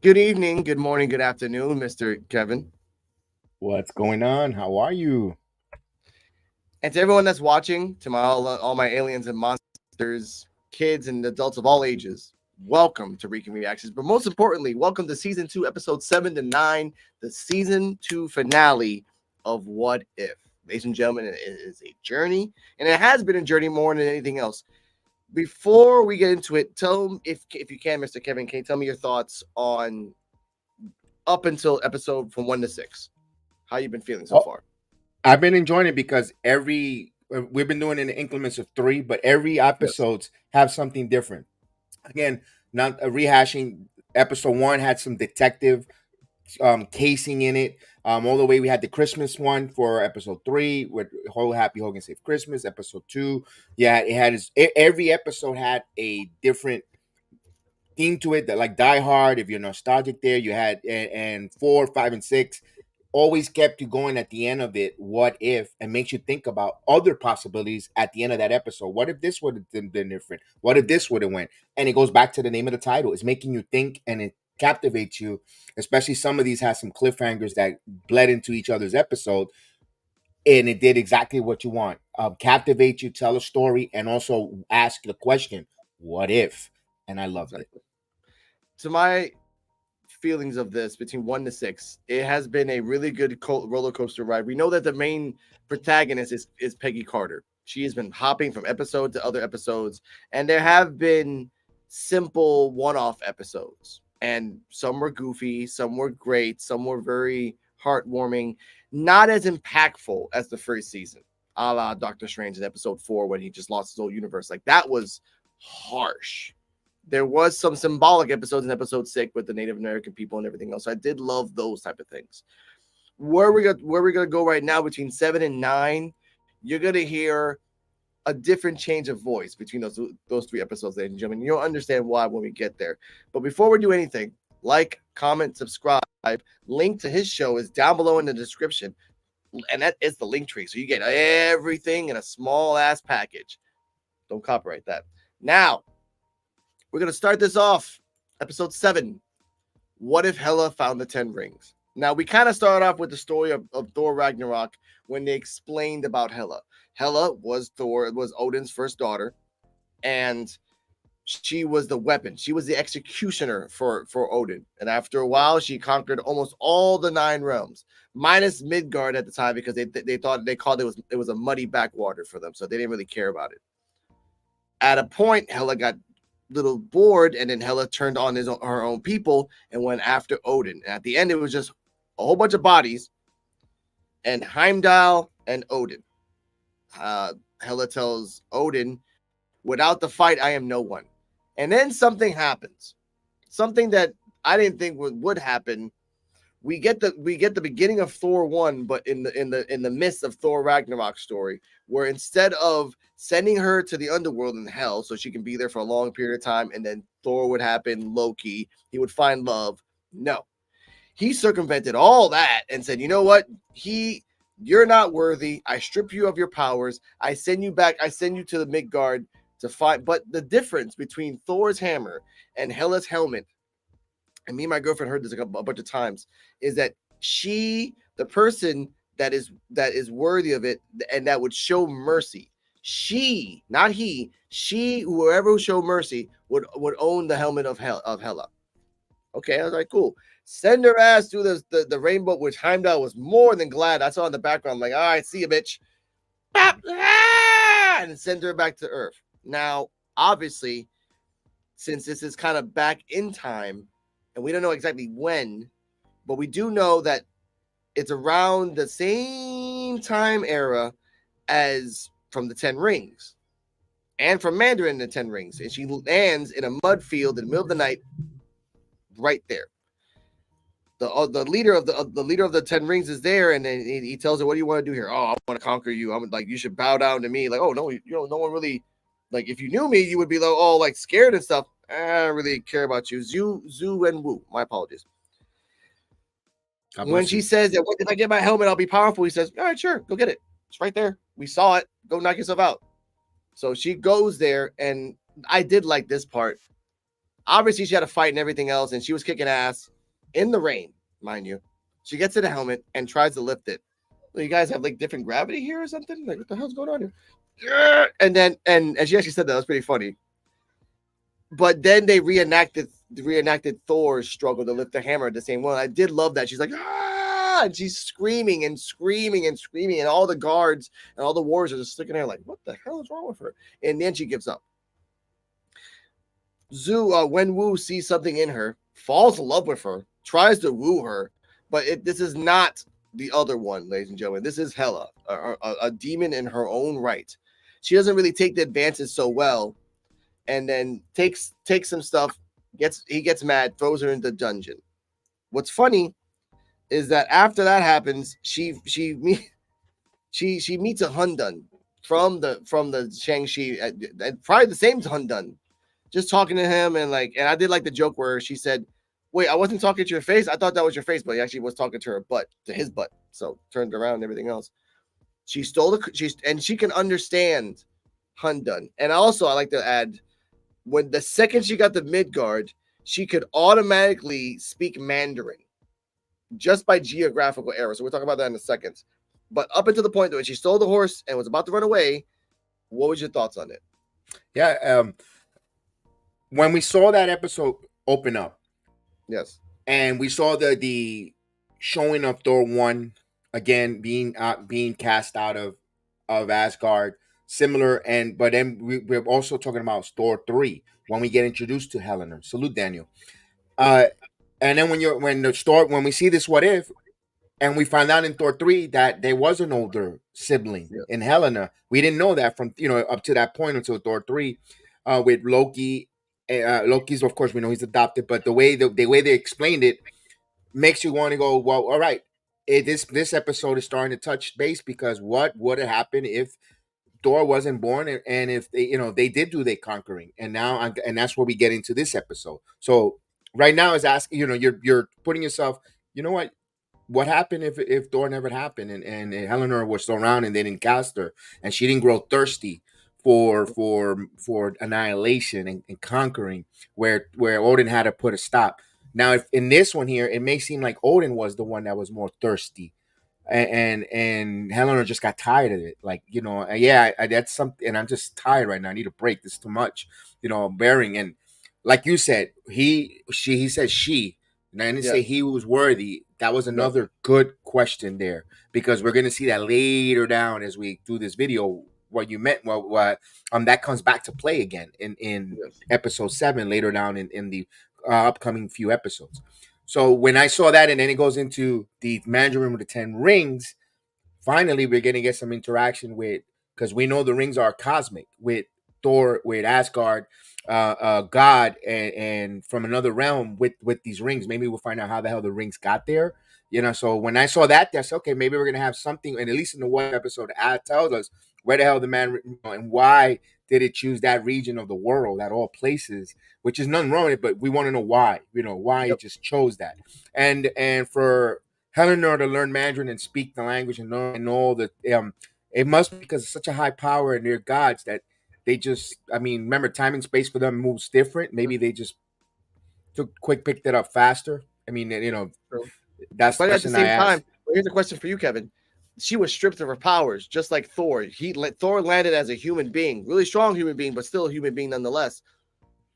Good evening, good morning, good afternoon, Mr. Kevin. What's going on? How are you? And to everyone that's watching, to all my aliens and monsters, kids and adults of all ages, welcome to Rico Reactions. But most importantly, welcome to season 2, episode 7 to 9, the season 2 finale of What If. Ladies and gentlemen, it is a journey, and it has been a journey more than anything else. Before we get into it, tell if you can, Mr. Kevin, can you tell me your thoughts on up until episode from 1 to 6? How you been feeling so Oh, far? I've been enjoying it because every we've been doing it in increments of three, but every Yes. episodes have something different. Again, not rehashing. Episode one had some detective casing in it. All the way we had the Christmas one for episode three with whole Happy Hogan Safe Christmas. Episode two, yeah, it had every episode had a different theme to it that like Die Hard. If you're nostalgic, there you had and four, five, and six always kept you going at the end of it. What if, and makes you think about other possibilities at the end of that episode. What if this would have been different? What if this would have went? And it goes back to the name of the title. It's making you think and it captivates you. Especially some of these have some cliffhangers that bled into each other's episode, and it did exactly what you want. Captivate you, tell a story, and also ask the question, "What if?" And I loved it. Exactly. To my feelings of this, between 1 to 6, it has been a really good roller coaster ride. We know that the main protagonist is Peggy Carter. She has been hopping from episode to other episodes, and there have been simple one-off episodes, and some were goofy, some were great, some were very heartwarming, not as impactful as the first season, a la Doctor Strange in episode 4 when he just lost his whole universe. Like, that was harsh. There was some symbolic episodes in episode 6 with the Native American people and everything else. So I did love those type of things. Where we're gonna go right now between 7 and 9, you're gonna hear a different change of voice between those 3 episodes, ladies and gentlemen. You'll understand why when we get there. But before we do anything, like, comment, subscribe. Link to his show is down below in the description, and that is the link tree. So you get everything in a small ass package. Don't copyright that. Now we're gonna start this off. Episode 7. What if Hela found the 10 rings? Now we kind of started off with the story of Thor Ragnarok when they explained about Hela. Hela was Odin's first daughter, and she was the weapon. She was the executioner for Odin. And after a while, she conquered almost all the 9 realms, minus Midgard at the time because they thought they called it was a muddy backwater for them, so they didn't really care about it. At a point, Hela got little bored, and then Hela turned on her own people and went after Odin. And at the end, it was just a whole bunch of bodies and Heimdall and Odin. Hela tells Odin, "Without the fight, I am no one." And then something happens, something that I didn't think would happen. We get the beginning of Thor 1, but in the midst of Thor Ragnarok story, where instead of sending her to the underworld in hell so she can be there for a long period of time, and then Thor would happen, Loki, he would find love. No, he circumvented all that and said, "You know what? You're not worthy. I strip you of your powers. I send you back. I send you to the Midgard to fight." But the difference between Thor's hammer and Hela's helmet, and me and my girlfriend heard this a bunch of times, is that the person that is worthy of it and that would show mercy, not he, whoever would show mercy would own the helmet of Hela. Okay, I was like, cool. Send her ass through the rainbow, which Heimdall was more than glad. I saw in the background, I'm like, all right, see you, bitch. And send her back to Earth. Now, obviously, since this is kind of back in time, and we don't know exactly when, but we do know that it's around the same time era as from the Ten Rings and from Mandarin the Ten Rings. And she lands in a mud field in the middle of the night right there. The leader of the Ten Rings is there, and then he tells her, "What do you want to do here?" "Oh, I want to conquer you. I'm like, you should bow down to me." Like, "Oh no, no one really, like, if you knew me, you would be like, oh, like, scared and stuff. I don't really care about you." Zhu and Wu. My apologies. God When bless she you. says that, "If I get my helmet, I'll be powerful," he says, "All right, sure, go get it. It's right there. We saw it. Go knock yourself out." So she goes there, and I did like this part. Obviously, she had a fight and everything else, and she was kicking ass. in the rain, mind you. She gets in a helmet and tries to lift it. Well, you guys have like different gravity here or something? Like, what the hell's going on here? Yeah. And she actually said that. That was pretty funny. But then they reenacted Thor's struggle to lift the hammer at the same one. I did love that. She's like, ah, and she's screaming and screaming and screaming, and all the guards and all the warriors are just sticking there like, what the hell is wrong with her? And then she gives up. Wen Wu sees something in her, falls in love with her, tries to woo her, but this is not the other one, ladies and gentlemen. This is Hela, a demon in her own right. She doesn't really take the advances so well, and then takes some stuff. He gets mad, throws her into the dungeon. What's funny is that after that happens, she meets a Hundun from the Shang-Chi, probably the same Hundun, just talking to him and I did like the joke where she said, "Wait, I wasn't talking to your face. I thought that was your face, but he actually was talking to her butt, to his butt." So turned around and everything else. She stole and she can understand Hundun. And also, I like to add, when the second she got the Midgard, she could automatically speak Mandarin just by geographical error. So we'll talk about that in a second. But up until the point that when she stole the horse and was about to run away, what was your thoughts on it? Yeah. When we saw that episode open up, Yes. and we saw the showing of Thor 1 again being cast out of Asgard, similar, and but then we're also talking about Thor 3 when we get introduced to Helena. Salute, Daniel. Uh, and then when we see this what if, and we find out in Thor 3 that there was an older sibling Yeah. in Helena. We didn't know that from up to that point until Thor 3, with Loki. Loki's, of course, we know he's adopted, but the way they explained it makes you want to go, well, all right. This episode is starting to touch base, because what would have happened if Thor wasn't born, and if they did do their conquering, and and that's where we get into this episode. So right now is asking, you're putting yourself, what happened if Thor never happened, and Helena was still around and they didn't cast her, and she didn't grow thirsty for annihilation and conquering, where Odin had to put a stop. Now, if in this one here, it may seem like Odin was the one that was more thirsty, and Helena just got tired of it. Like, yeah, that's something, and I'm just tired right now. I need a break. This is too much, bearing. And like you said, he said she. And I didn't say Yes. he was worthy. That was No. another good question there, because we're gonna see that later down as we do this video. What you meant, what that comes back to play again in Yes. episode 7 later down in the upcoming few episodes. So when I saw that, and then it goes into the Mandarin with the 10 rings, finally we're gonna get some interaction with, because we know the rings are cosmic, with Thor, with Asgard, God, and from another realm with these rings. Maybe we'll find out how the hell the rings got there. So when I saw that, that's okay. Maybe we're gonna have something, and at least in the one episode, Ad tells us where the hell the man, and why did it choose that region of the world, at all places, which is nothing wrong with it, but we want to know why. Why Yep. it just chose that, and for Helena to learn Mandarin and speak the language and know that it must be because it's such a high power and they're gods that they just, I mean, remember, time and space for them moves different. Maybe they just picked it up faster. I mean, True. that's the But at the question I same time, asked. here's a question for you, Kevin. She was stripped of her powers, just like Thor. Thor landed as a human being, really strong human being, but still a human being nonetheless.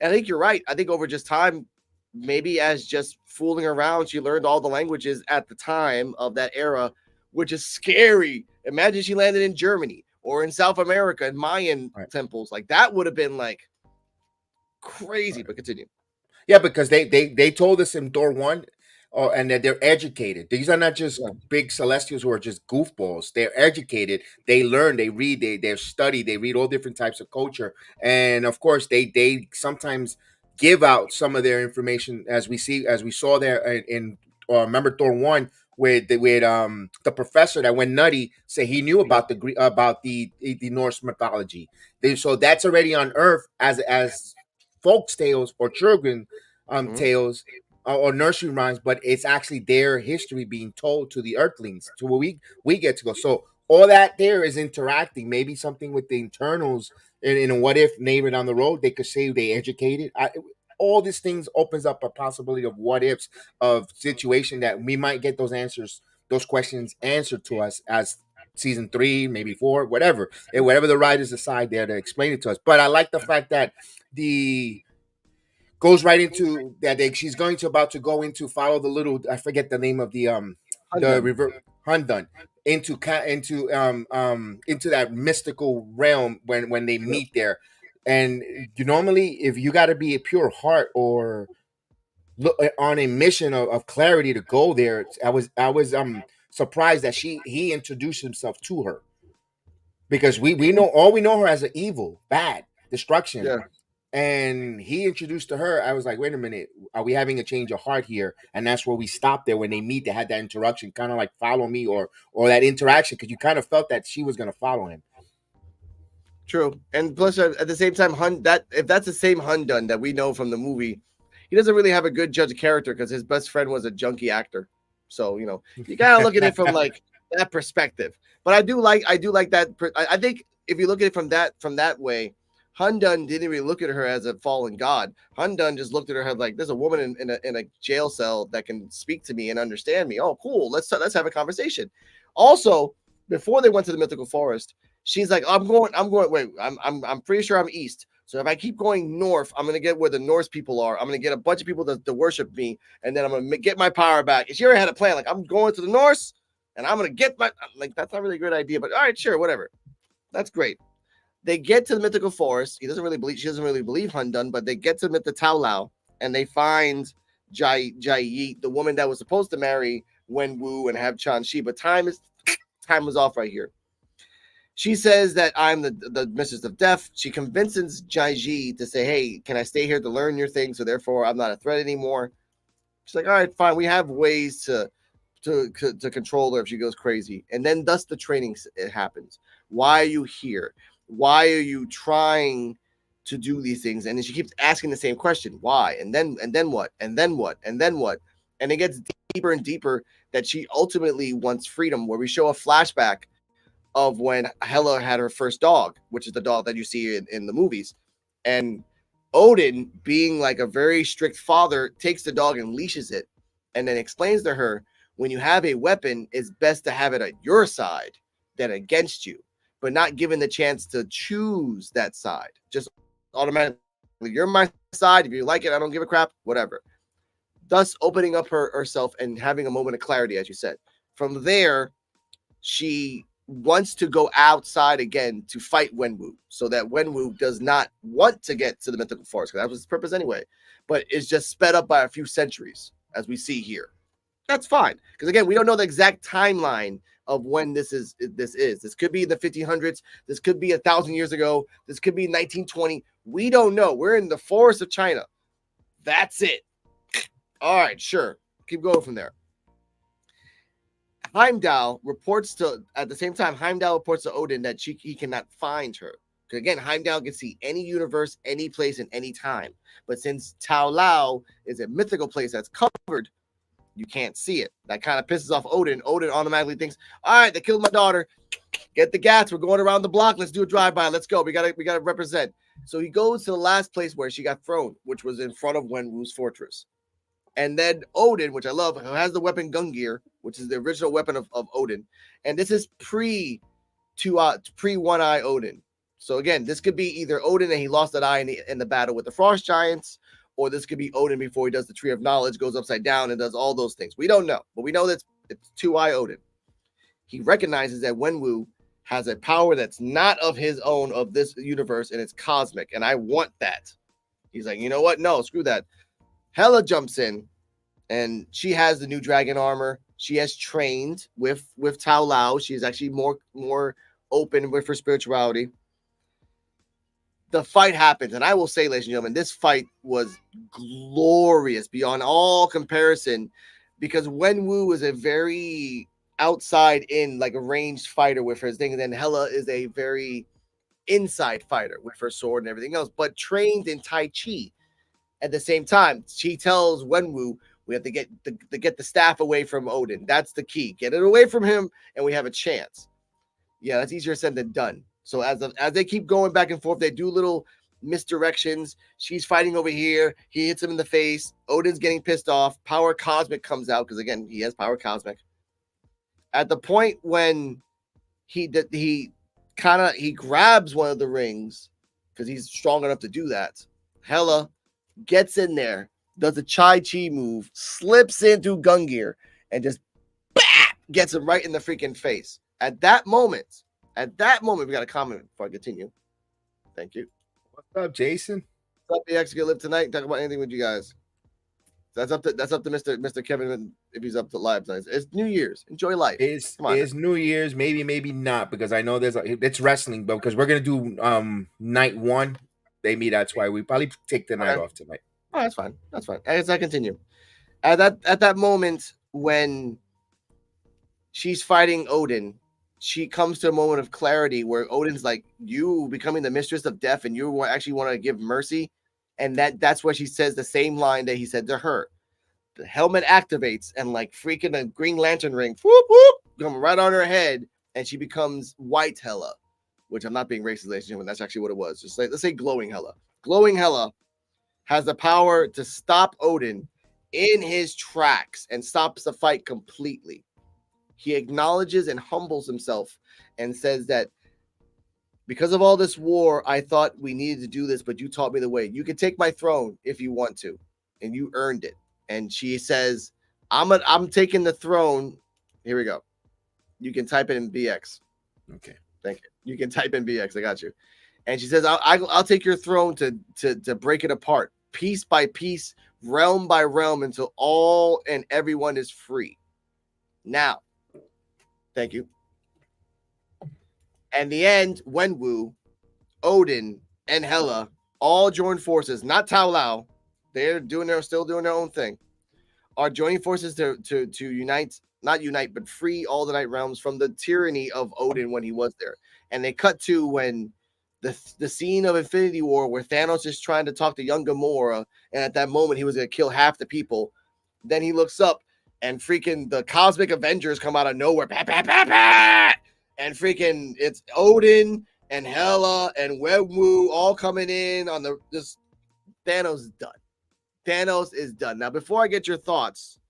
And I think you're right. I think over just time, maybe as just fooling around, she learned all the languages at the time of that era, which is scary. Imagine she landed in Germany or in South America in Mayan Right. temples. Like that would have been like crazy. Right. But continue. Yeah, because they told us in Thor 1, and that they're educated. These are not just Yeah. big celestials who are just goofballs. They're educated. They learn. They read. They study. They read all different types of culture, and of course, they sometimes give out some of their information, as we saw there remember Thor 1, with the professor that went nutty, say he knew Yep. about the Norse mythology. So that's already on Earth as folks tales or children Mhm. tales, or nursery rhymes, but it's actually their history being told to the Earthlings, to where we get to go. So all that there is interacting. Maybe something with the internals in a what if neighbor down the road, they could say they educated. all these things opens up a possibility of what ifs, of situation that we might get those answers, those questions answered to us as season 3, maybe 4, whatever, and whatever the writers decide there to explain it to us. But I like the fact that the goes right into that she's going to about to go into follow the little, I forget the name of the Undone. river Hundun into into that mystical realm when they Yep. meet there. And you normally, if you got to be a pure heart or look on a mission of clarity to go there, I was surprised that he introduced himself to her, because we know all, we know her as an evil, bad, destruction, Yeah. and he introduced to her. I was like, wait a minute, are we having a change of heart here? And that's where we stopped there when they meet. They had that introduction, kind of like follow me, or that interaction, because you kind of felt that she was going to follow him. True. And plus, at the same time, that if that's the same Hundun that we know from the movie, he doesn't really have a good judge of character because his best friend was a junkie actor. So you gotta look at it from like that perspective. But I do like that. I think if you look at it from that way, Hundun didn't really look at her as a fallen god. Hundun just looked at her as like, there's a woman in a jail cell that can speak to me and understand me. Oh, cool. Let's have a conversation. Also, before they went to the mythical forest, she's like, I'm going. Wait, I'm pretty sure I'm east. So if I keep going north, I'm gonna get where the Norse people are. I'm gonna get a bunch of people to worship me, and then I'm gonna get my power back. And she already had a plan. Like, I'm going to the Norse, and I'm gonna get my, like, that's not really a good idea. But all right, sure, whatever. That's great. They get to the mythical forest. She doesn't really believe Hundun, but they get to the Tao Lao, and they find Jai Yi, the woman that was supposed to marry Wen Wu and have Chan Shi. But time was off right here. She says that I'm the mistress of death. She convinces Jai Ji to say, hey, can I stay here to learn your thing? So therefore, I'm not a threat anymore. She's like, all right, fine. We have ways to control her if she goes crazy. And then thus the training it happens. Why are you here? Why are you trying to do these things? And then she keeps asking the same question. Why? And then what? And then what? And then what? And it gets deeper and deeper that she ultimately wants freedom, where we show a flashback of when Hela had her first dog, which is the dog that you see in the movies. And Odin, being like a very strict father, takes the dog and leashes it, and then explains to her, when you have a weapon, it's best to have it at your side than against you, but not given the chance to choose that side. Just automatically, you're my side. If you like it, I don't give a crap, whatever. Thus opening up herself and having a moment of clarity, as you said. From there, she wants to go outside again to fight Wenwu, so that Wenwu does not want to get to the mythical forest, because that was his purpose anyway, but it's just sped up by a few centuries, as we see here. That's fine, because again, we don't know the exact timeline of when this is. This could be in the 1500s. This could be 1,000 years ago. This could be 1920. We don't know. We're in the forest of China. That's it. All right, sure. Keep going from there. Heimdall reports to, at the same time, Heimdall reports to Odin that he cannot find her. Because again, Heimdall can see any universe, any place, and any time. But since Tao Lao is a mythical place that's covered, you can't see it. That kind of pisses off Odin. Odin automatically thinks, all right, they killed my daughter. Get the gats. We're going around the block. Let's do a drive-by. Let's go. We gotta represent. So he goes to the last place where she got thrown, which was in front of Wenwu's fortress. And then Odin, which I love, who has the weapon Gungnir, which is the original weapon of Odin. And this is pre One Eye Odin. So again, this could be either Odin and he lost that eye in the battle with the Frost Giants, or this could be Odin before he does the Tree of Knowledge, goes upside down and does all those things. We don't know, but we know that it's Two Eye Odin. He recognizes that Wenwu has a power that's not of his own, of this universe, and it's cosmic, and I want that. He's like, you know what? No, screw that. Hela jumps in, and she has the new dragon armor. She has trained with Tao Lao. She's actually more open with her spirituality. The fight happens, and I will say, ladies and gentlemen, this fight was glorious beyond all comparison, because Wenwu is a very outside in, like a ranged fighter with her thing, and then Hela is a very inside fighter with her sword and everything else, but trained in Tai Chi. At the same time, she tells Wenwu, we have to get the staff away from Odin. That's the key. Get it away from him, and we have a chance. Yeah, that's easier said than done. So as they keep going back and forth, they do little misdirections. She's fighting over here. He hits him in the face. Odin's getting pissed off. Power Cosmic comes out because again he has Power Cosmic. At the point when he grabs one of the rings because he's strong enough to do that. Hela gets in there, does a Chai Chi move, slips into Gungir, and just gets him right in the freaking face. At that moment, we got a comment before I continue. Thank you. What's up, Jason? What's up, EX? Gonna live tonight. Talk about anything with you guys. That's up to Mr. Kevin if he's up to live tonight. It's New Year's. Enjoy life. It's New Year's, maybe not, because I know it's wrestling, but because we're gonna do night one, maybe that's why we probably take the night off tonight. Oh, that's fine. That's fine. As I continue, at that moment when she's fighting Odin, she comes to a moment of clarity where Odin's like, "You becoming the mistress of death, and you actually want to give mercy," and that's where she says the same line that he said to her. The helmet activates and like freaking a Green Lantern ring, whoop whoop, come right on her head, and she becomes White Hela, which I'm not being racist, ladies and gentlemen. That's actually what it was. Just like let's say Glowing Hela. Glowing Hela has the power to stop Odin in his tracks and stops the fight completely. He acknowledges and humbles himself and says that because of all this war, I thought we needed to do this, but you taught me the way. You can take my throne if you want to, and you earned it. And she says, I'm taking the throne. Here we go. You can type it in BX. Okay. Thank you. You can type in BX. I got you. And she says, I'll take your throne to break it apart, piece by piece, realm by realm, until all and everyone is free. Now, thank you. And the end, Wenwu, Odin, and Hela all join forces, not Tao Lao. They're still doing their own thing. Are joining forces to unite, not unite, but free all the night realms from the tyranny of Odin when he was there. And they cut to when the scene of Infinity War where Thanos is trying to talk to young Gamora, and at that moment he was going to kill half the people. Then he looks up and freaking the Cosmic Avengers come out of nowhere. Bah, bah, bah, bah! And freaking it's Odin and Hela and Wenwu all coming in on this. Thanos is done. Thanos is done. Now, before I get your thoughts,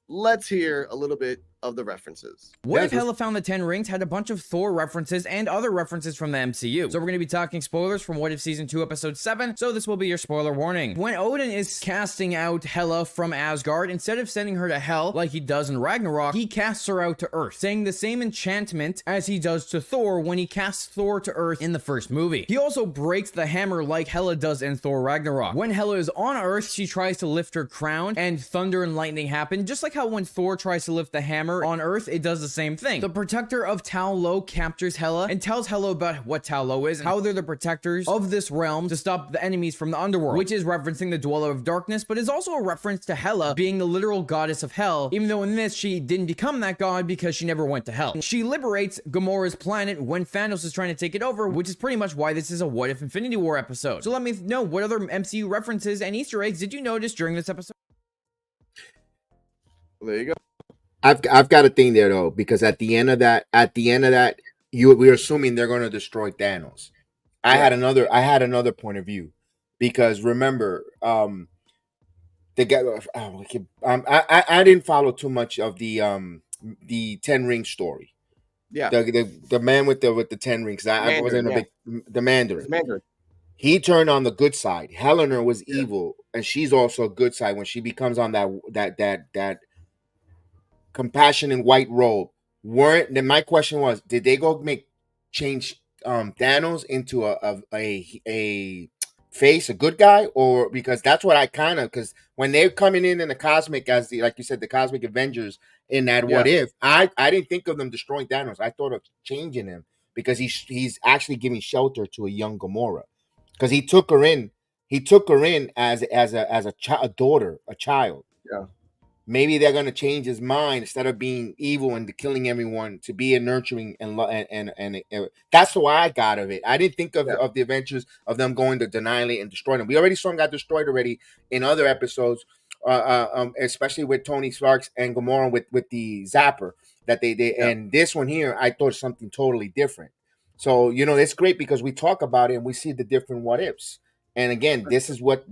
let's hear a little bit of the references. What If Hela Found the 10 Rings had a bunch of Thor references and other references from the MCU. So we're going to be talking spoilers from What If Season 2 Episode 7, so this will be your spoiler warning. When Odin is casting out Hela from Asgard, instead of sending her to Hell like he does in Ragnarok, he casts her out to Earth, saying the same enchantment as he does to Thor when he casts Thor to Earth in the first movie. He also breaks the hammer like Hela does in Thor Ragnarok. When Hela is on Earth, she tries to lift her crown, and thunder and lightning happen, just like how when Thor tries to lift the hammer on Earth, it does the same thing. The protector of Tao Lo captures Hela and tells Hela about what Tao Lo is and how they're the protectors of this realm to stop the enemies from the underworld, which is referencing the Dweller of Darkness, but is also a reference to Hela being the literal goddess of Hell, even though in this she didn't become that god because she never went to Hell. She liberates Gamora's planet when Thanos is trying to take it over, which is pretty much why this is a What If Infinity War episode. So let me know, what other MCU references and Easter eggs did you notice during this episode? There you go. I've got a thing there though, because at the end of that, we're assuming they're going to destroy Thanos. I had another point of view, because remember, the guy. I didn't follow too much of the 10 ring story. Yeah, the man with the 10 rings. I wasn't a big the Mandarin. He turned on the good side. Helena was evil, and she's also a good side when she becomes on that compassionate white robe. Then my question was, did they go change Thanos into a face, a good guy, or because that's what I because when they're coming in the cosmic as like you said, the Cosmic Avengers in that What If, I didn't think of them destroying Thanos. I thought of changing him because he's actually giving shelter to a young Gamora, because he took her in as a daughter, a child. Yeah. Maybe they're gonna change his mind, instead of being evil and killing everyone, to be a nurturing and that's the way I got of it. I didn't think of the adventures of them going to annihilate and destroy them. We already saw them got destroyed already in other episodes, especially with Tony Stark's and Gamora with the Zapper that they and this one here, I thought something totally different. So it's great because we talk about it and we see the different what ifs. And again, this is what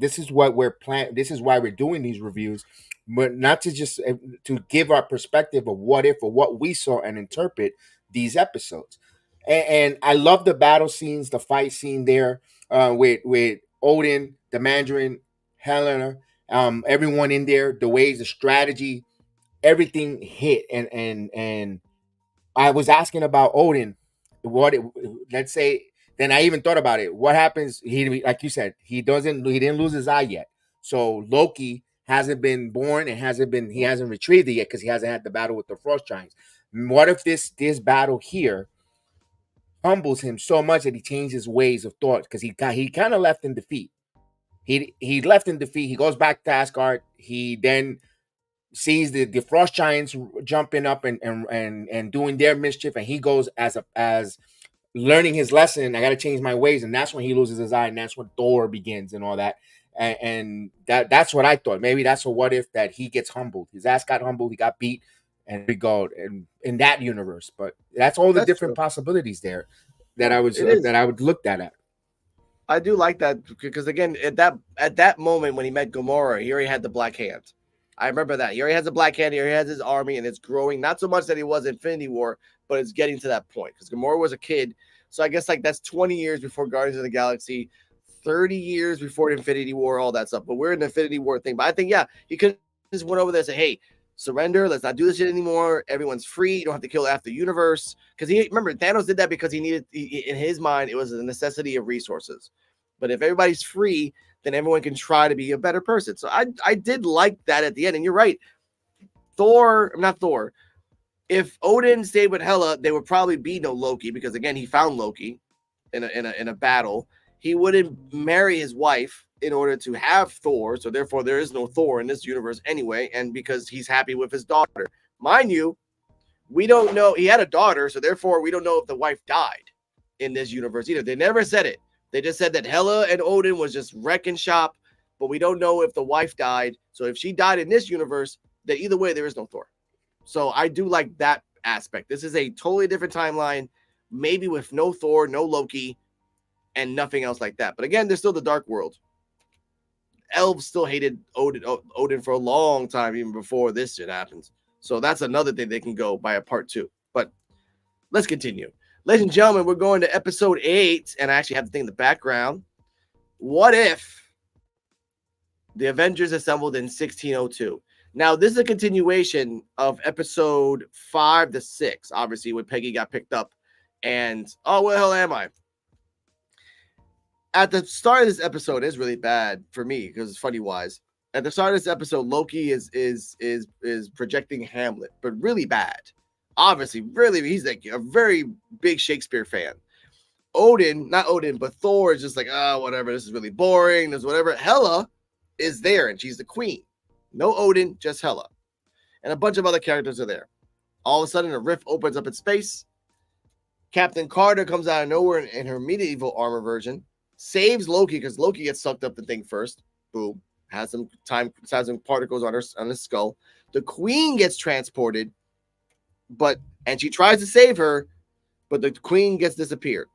we're planning. This is why we're doing these reviews, but not to just to give our perspective of what if or what we saw and interpret these episodes. And I love the battle scenes, the fight scene there with Odin, the Mandarin, Helena, everyone in there, the ways, the strategy, everything hit. And I was asking about Odin. Let's say, then I even thought about it. What happens? He, like you said, he didn't lose his eye yet. So Loki hasn't been born and he hasn't retrieved it yet because he hasn't had the battle with the Frost Giants. What if this battle here humbles him so much that he changes his ways of thought? Because he kind of left in defeat. He left in defeat. He goes back to Asgard. He then sees the Frost Giants jumping up and doing their mischief, and he goes as learning his lesson. I got to change my ways, and that's when he loses his eye, and that's when Thor begins and all that. And that's what I thought. Maybe that's a what if that he gets humbled. His ass got humbled. He got beat, and we go in that universe. But that's all the different possibilities there that I would look at. I do like that because again, at that moment when he met Gamora, he already had the black hand. I remember that. He already has a black hand. He already has his army, and it's growing. Not so much that he was Infinity War, but it's getting to that point because Gamora was a kid. So I guess like that's 20 years before Guardians of the Galaxy, 30 years before Infinity War, all that stuff. But we're in the Infinity War thing. But I think, yeah, he could just went over there and say, hey, surrender. Let's not do this shit anymore. Everyone's free. You don't have to kill half the universe. Because remember, Thanos did that because he needed, in his mind, it was a necessity of resources. But if everybody's free, then everyone can try to be a better person. So I did like that at the end. And you're right. Not Thor. If Odin stayed with Hela, there would probably be no Loki because again, he found Loki in a battle. He wouldn't marry his wife in order to have Thor. So therefore, there is no Thor in this universe anyway. And because he's happy with his daughter, mind you, we don't know. He had a daughter, so therefore, we don't know if the wife died in this universe either. They never said it. They just said that Hela and Odin was just wrecking shop, but we don't know if the wife died. So if she died in this universe, then either way, there is no Thor. So I do like that aspect. This is a totally different timeline, maybe with no Thor, no Loki, and nothing else like that. But again, there's still the Dark World. Elves still hated Odin for a long time, even before this shit happens. So that's another thing they can go by a part 2. But let's continue. Ladies and gentlemen, we're going to episode 8, and I actually have the thing in the background. What if the Avengers assembled in 1602? Now, this is a continuation of episode 5 to 6, obviously, when Peggy got picked up. And, oh, where the hell am I? At the start of this episode, it's really bad for me because it's funny-wise. At the start of this episode, Loki is projecting Hamlet, but really bad. Obviously, really, he's like a very big Shakespeare fan. Not Odin, but Thor is just like, oh, whatever, this is really boring, there's whatever. Hela is there, and she's the queen. No Odin, just Hela. And a bunch of other characters are there. All of a sudden, a rift opens up in space. Captain Carter comes out of nowhere in her medieval armor version, saves Loki, because Loki gets sucked up the thing first. Boom. Has some particles on his skull. The queen gets transported, and she tries to save her, but the queen gets disappeared.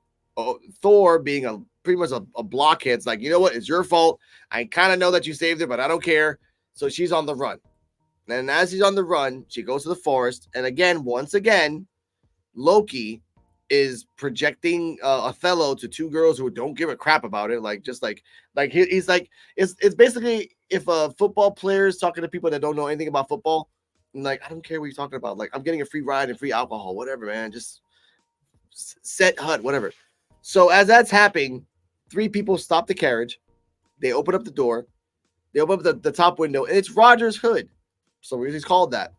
Thor, being pretty much a blockhead, it's like, you know what? It's your fault. I kind of know that you saved her, but I don't care. So she's on the run. And as she's on the run, she goes to the forest. And again, once again, Loki is projecting Othello to two girls who don't give a crap about it. He's like, it's basically if a football player is talking to people that don't know anything about football, and like, I don't care what you're talking about. Like, I'm getting a free ride and free alcohol, whatever, man. Just set HUD, whatever. So as that's happening, 3 people stop the carriage. They open up the door. They open up the top window, and it's Roger's hood. So he's called that.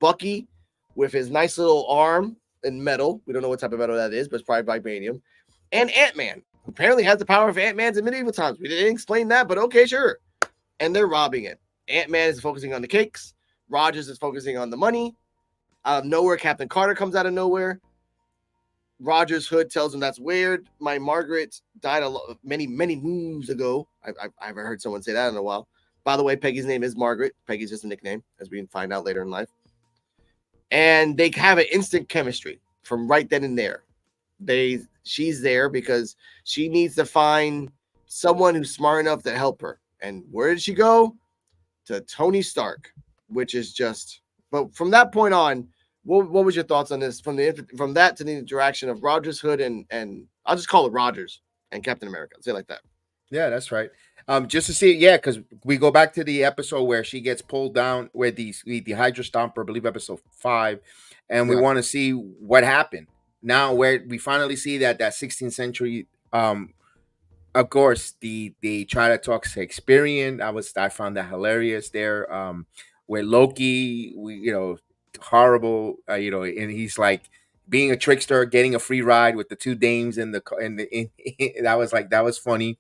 Bucky with his nice little arm in metal. We don't know what type of metal that is, but it's probably vibranium. And Ant-Man, who apparently has the power of Ant-Man's in medieval times. We didn't explain that, but okay, sure. And they're robbing it. Ant-Man is focusing on the cakes. Rogers is focusing on the money. Out of nowhere, Captain Carter comes out of nowhere. Roger's hood tells him that's weird. My Margaret died many moons ago. I haven't heard someone say that in a while. By the way, Peggy's name is Margaret. Peggy's just a nickname, as we can find out later in life. And they have an instant chemistry from right then and there. She's there because she needs to find someone who's smart enough to help her. And where did she go? To Tony Stark, which is just. But from that point on, what was your thoughts on this? From that to the interaction of Rogers, Hood, and I'll just call it Rogers and Captain America. I'll say it like that. Yeah, that's right. Just to see, yeah, because we go back to the episode where she gets pulled down, where the Hydra Stomper, I believe episode 5, and we Right. want to see what happened. Now, where we finally see that 16th century, of course, the try to talk Shakespearean. I found that hilarious there. Where Loki, horrible, and he's like being a trickster, getting a free ride with the two dames in that was funny.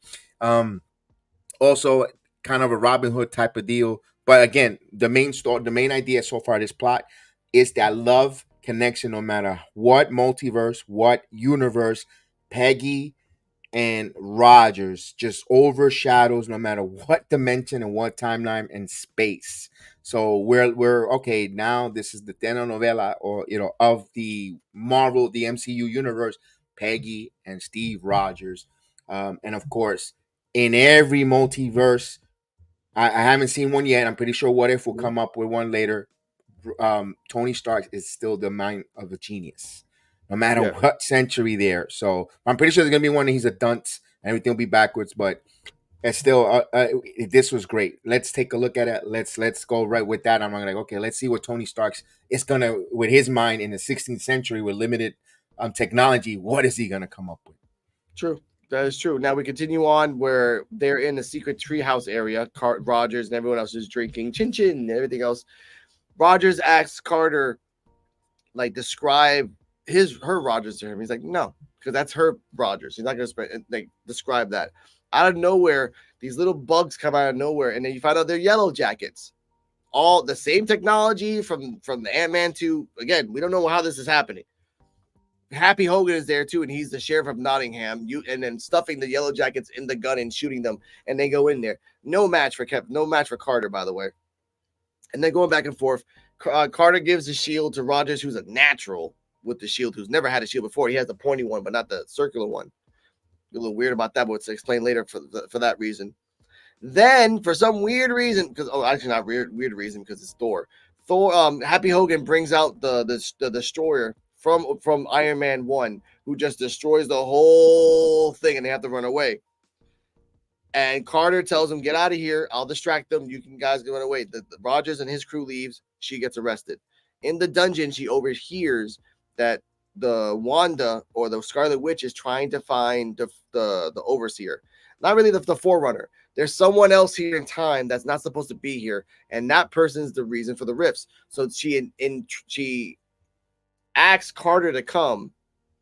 Also kind of a Robin Hood type of deal. But again, the main idea so far of this plot is that love connection, no matter what multiverse, what universe, Peggy and Rogers just overshadows no matter what dimension and what timeline and space. So we're okay now. This is the telenovela, or of the Marvel, the MCU universe. Peggy and Steve Rogers, and of course, in every multiverse, I haven't seen one yet. I'm pretty sure What If will come up with one later. Tony Stark is still the mind of a genius, no matter what century there. So I'm pretty sure there's gonna be one that he's a dunce and everything will be backwards. But it's still, this was great. Let's take a look at it. Let's go right with that. I'm like, okay, let's see what Tony Stark's is gonna, with his mind in the 16th century with limited technology. What is he gonna come up with? True. That is true. Now we continue on where they're in the secret treehouse area. Rogers and everyone else is drinking chin chin and everything else. Rogers asks Carter, like, describe her Rogers to him. He's like, no, because that's her Rogers. He's not going to describe that. Out of nowhere, these little bugs come out of nowhere, and then you find out they're yellow jackets. All the same technology from the Ant-Man to, again, we don't know how this is happening. Happy Hogan is there too, and he's the sheriff of Nottingham. And then stuffing the yellow jackets in the gun and shooting them, and they go in there. No match for Carter, by the way. And then going back and forth, Carter gives the shield to Rogers, who's a natural with the shield, who's never had a shield before. He has the pointy one, but not the circular one. A little weird about that, but it's explained later for that reason. Then, for some weird reason, actually not weird reason, because it's Thor. Happy Hogan brings out the destroyer from Iron Man 1, who just destroys the whole thing, and they have to run away. And Carter tells him, get out of here. I'll distract them. You can guys run away. The Rogers and his crew leaves. She gets arrested. In the dungeon, she overhears that the Wanda, or the Scarlet Witch, is trying to find the overseer. Not really the forerunner. There's someone else here in time that's not supposed to be here, and that person's the reason for the rifts. So she asks Carter to come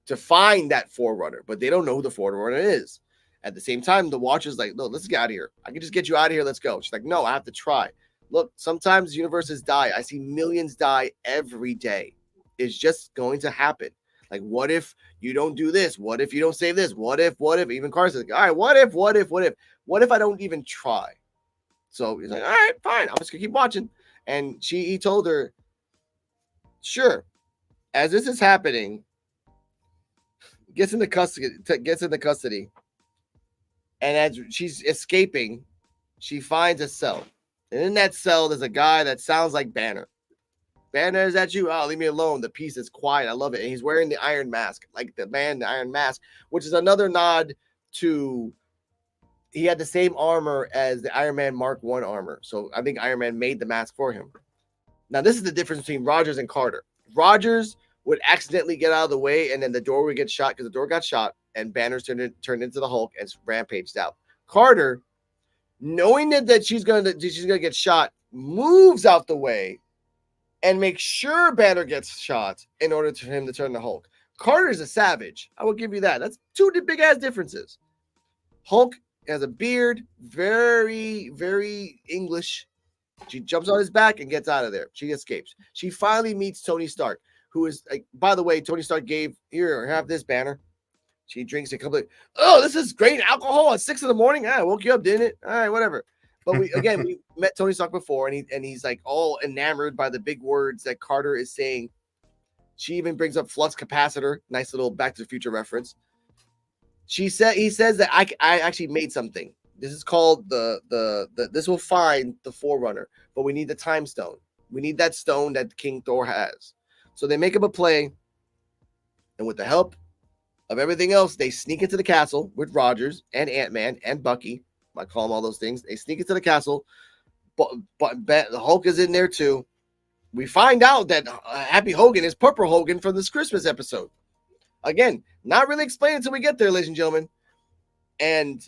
to find that forerunner, but they don't know who the forerunner is. At the same time, the Watcher's like, no, let's get out of here. I can just get you out of here. Let's go. She's like, no, I have to try. Look, sometimes universes die. I see millions die every day. It's just going to happen. Like, what if you don't do this? What if you don't save this? What if? Even Carson's like, all right, what if I don't even try? So he's like, all right, fine. I'm just going to keep watching. And he told her, sure, as this is happening, gets into custody. And as she's escaping, she finds a cell. And in that cell, there's a guy that sounds like Banner. Banner, is that you? Oh, leave me alone. The piece is quiet. I love it. And he's wearing the Iron Mask, like the Iron Mask, which is another nod to, he had the same armor as the Iron Man Mark I armor. So I think Iron Man made the mask for him. Now, this is the difference between Rogers and Carter. Rogers would accidentally get out of the way, and then the door would get shot because the door got shot, and Banner's turned into the Hulk and rampaged out. Carter, knowing that she's gonna get shot, moves out the way and makes sure Banner gets shot in order for him to turn the Hulk. Carter's a savage. I will give you that. That's two big ass differences. Hulk has a beard, very, very English. She jumps on his back and gets out of there. She escapes. She finally meets Tony Stark, who is, like, by the way, Tony Stark gave, here, have this, Banner. She drinks a couple of, oh, this is great alcohol at 6 a.m. I woke you up, didn't it? All right, whatever. But we met Tony Stark before, and he's like all enamored by the big words that Carter is saying. She even brings up flux capacitor. Nice little Back to the Future reference. he says that I actually made something. This is called the this will find the Forerunner, but we need the time stone. We need that stone that King Thor has. So they make up a play, and with the help of everything else, they sneak into the castle with Rogers and Ant-Man and Bucky. I call them all those things. They sneak into the castle, but the Hulk is in there too. We find out that Happy Hogan is Purple Hogan from this Christmas episode. Again, not really explained until we get there, ladies and gentlemen. And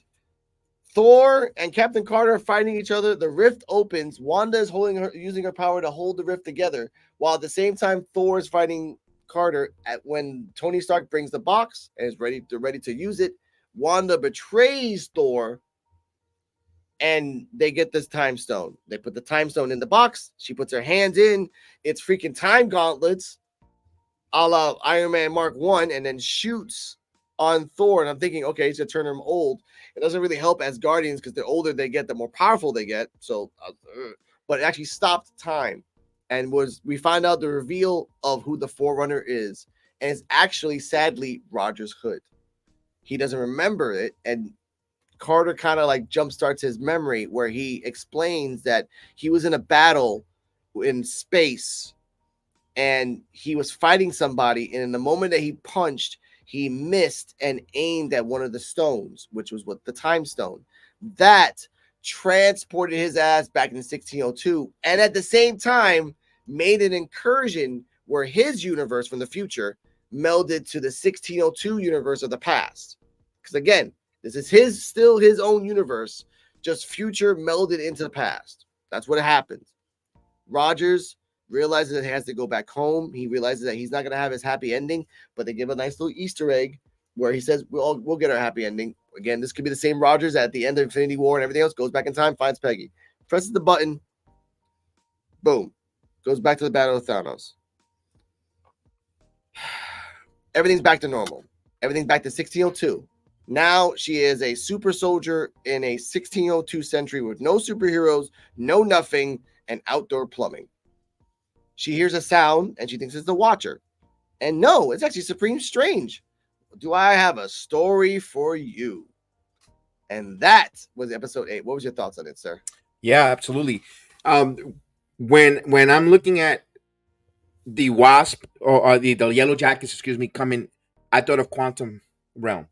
Thor and Captain Carter are fighting each other. The rift opens. Wanda is using her power to hold the rift together, while at the same time Thor is fighting Carter. When Tony Stark brings the box and is ready to use it, Wanda betrays Thor, and they get this time stone. They put the time stone in the box. She puts her hands in. It's freaking time gauntlets, a la Iron Man Mark 1, and then shoots on Thor. And I'm thinking, okay, he's gonna turn him old. It doesn't really help as Guardians because the older they get, the more powerful they get. So, but it actually stopped time, and we find out the reveal of who the Forerunner is, and it's actually, sadly, Roger's hood. He doesn't remember it, and Carter kind of like jumpstarts his memory, where he explains that he was in a battle in space and he was fighting somebody, and in the moment that he punched, he missed and aimed at one of the stones, which was what the time stone. That transported his ass back in 1602, and at the same time made an incursion where his universe from the future melded to the 1602 universe of the past. Because again, this is still his own universe, just future melded into the past. That's what happens. Rogers realizes that he has to go back home. He realizes that he's not going to have his happy ending, but they give a nice little Easter egg where he says, we'll get our happy ending. Again, this could be the same Rogers at the end of Infinity War and everything else, goes back in time, finds Peggy, presses the button, boom, goes back to the Battle of Thanos. Everything's back to normal. Everything's back to 1602. Now she is a super soldier in a 1602 century with no superheroes, no nothing, and outdoor plumbing. She hears a sound and she thinks it's the Watcher. And no, it's actually Supreme Strange. Do I have a story for you? And that was episode 8. What was your thoughts on it, sir? Yeah, absolutely. When I'm looking at the Wasp or the Yellow Jackets, coming, I thought of Quantum Realm.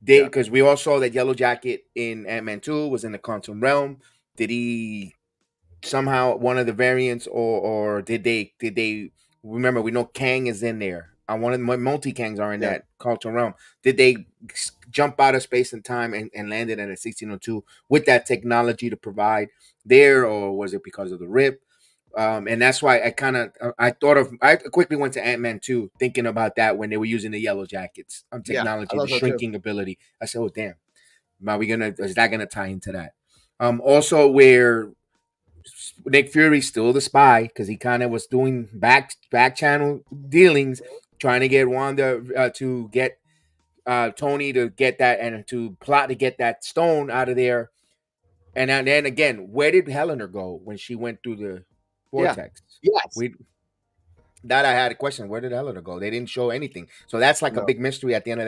Because we all saw that Yellow Jacket in Ant-Man 2 was in the Quantum Realm. Did he somehow one of the variants, or did they remember? We know Kang is in there. One of the multi-Kangs are in that Quantum Realm. Did they jump out of space and time and landed in a 1602 with that technology to provide there, or was it because of the rip? And that's why I quickly went to Ant-Man 2 thinking about that when they were using the Yellow Jackets technology, the shrinking ability. I said, oh damn, is that gonna tie into that? Also where Nick Fury's still the spy, because he kind of was doing back channel dealings, trying to get Wanda to get Tony to get that, and to plot to get that stone out of there. And then again, where did Helena go when she went through the vortex? Yes. That I had a question. Where did Helena go? They didn't show anything. So that's like a big mystery at the end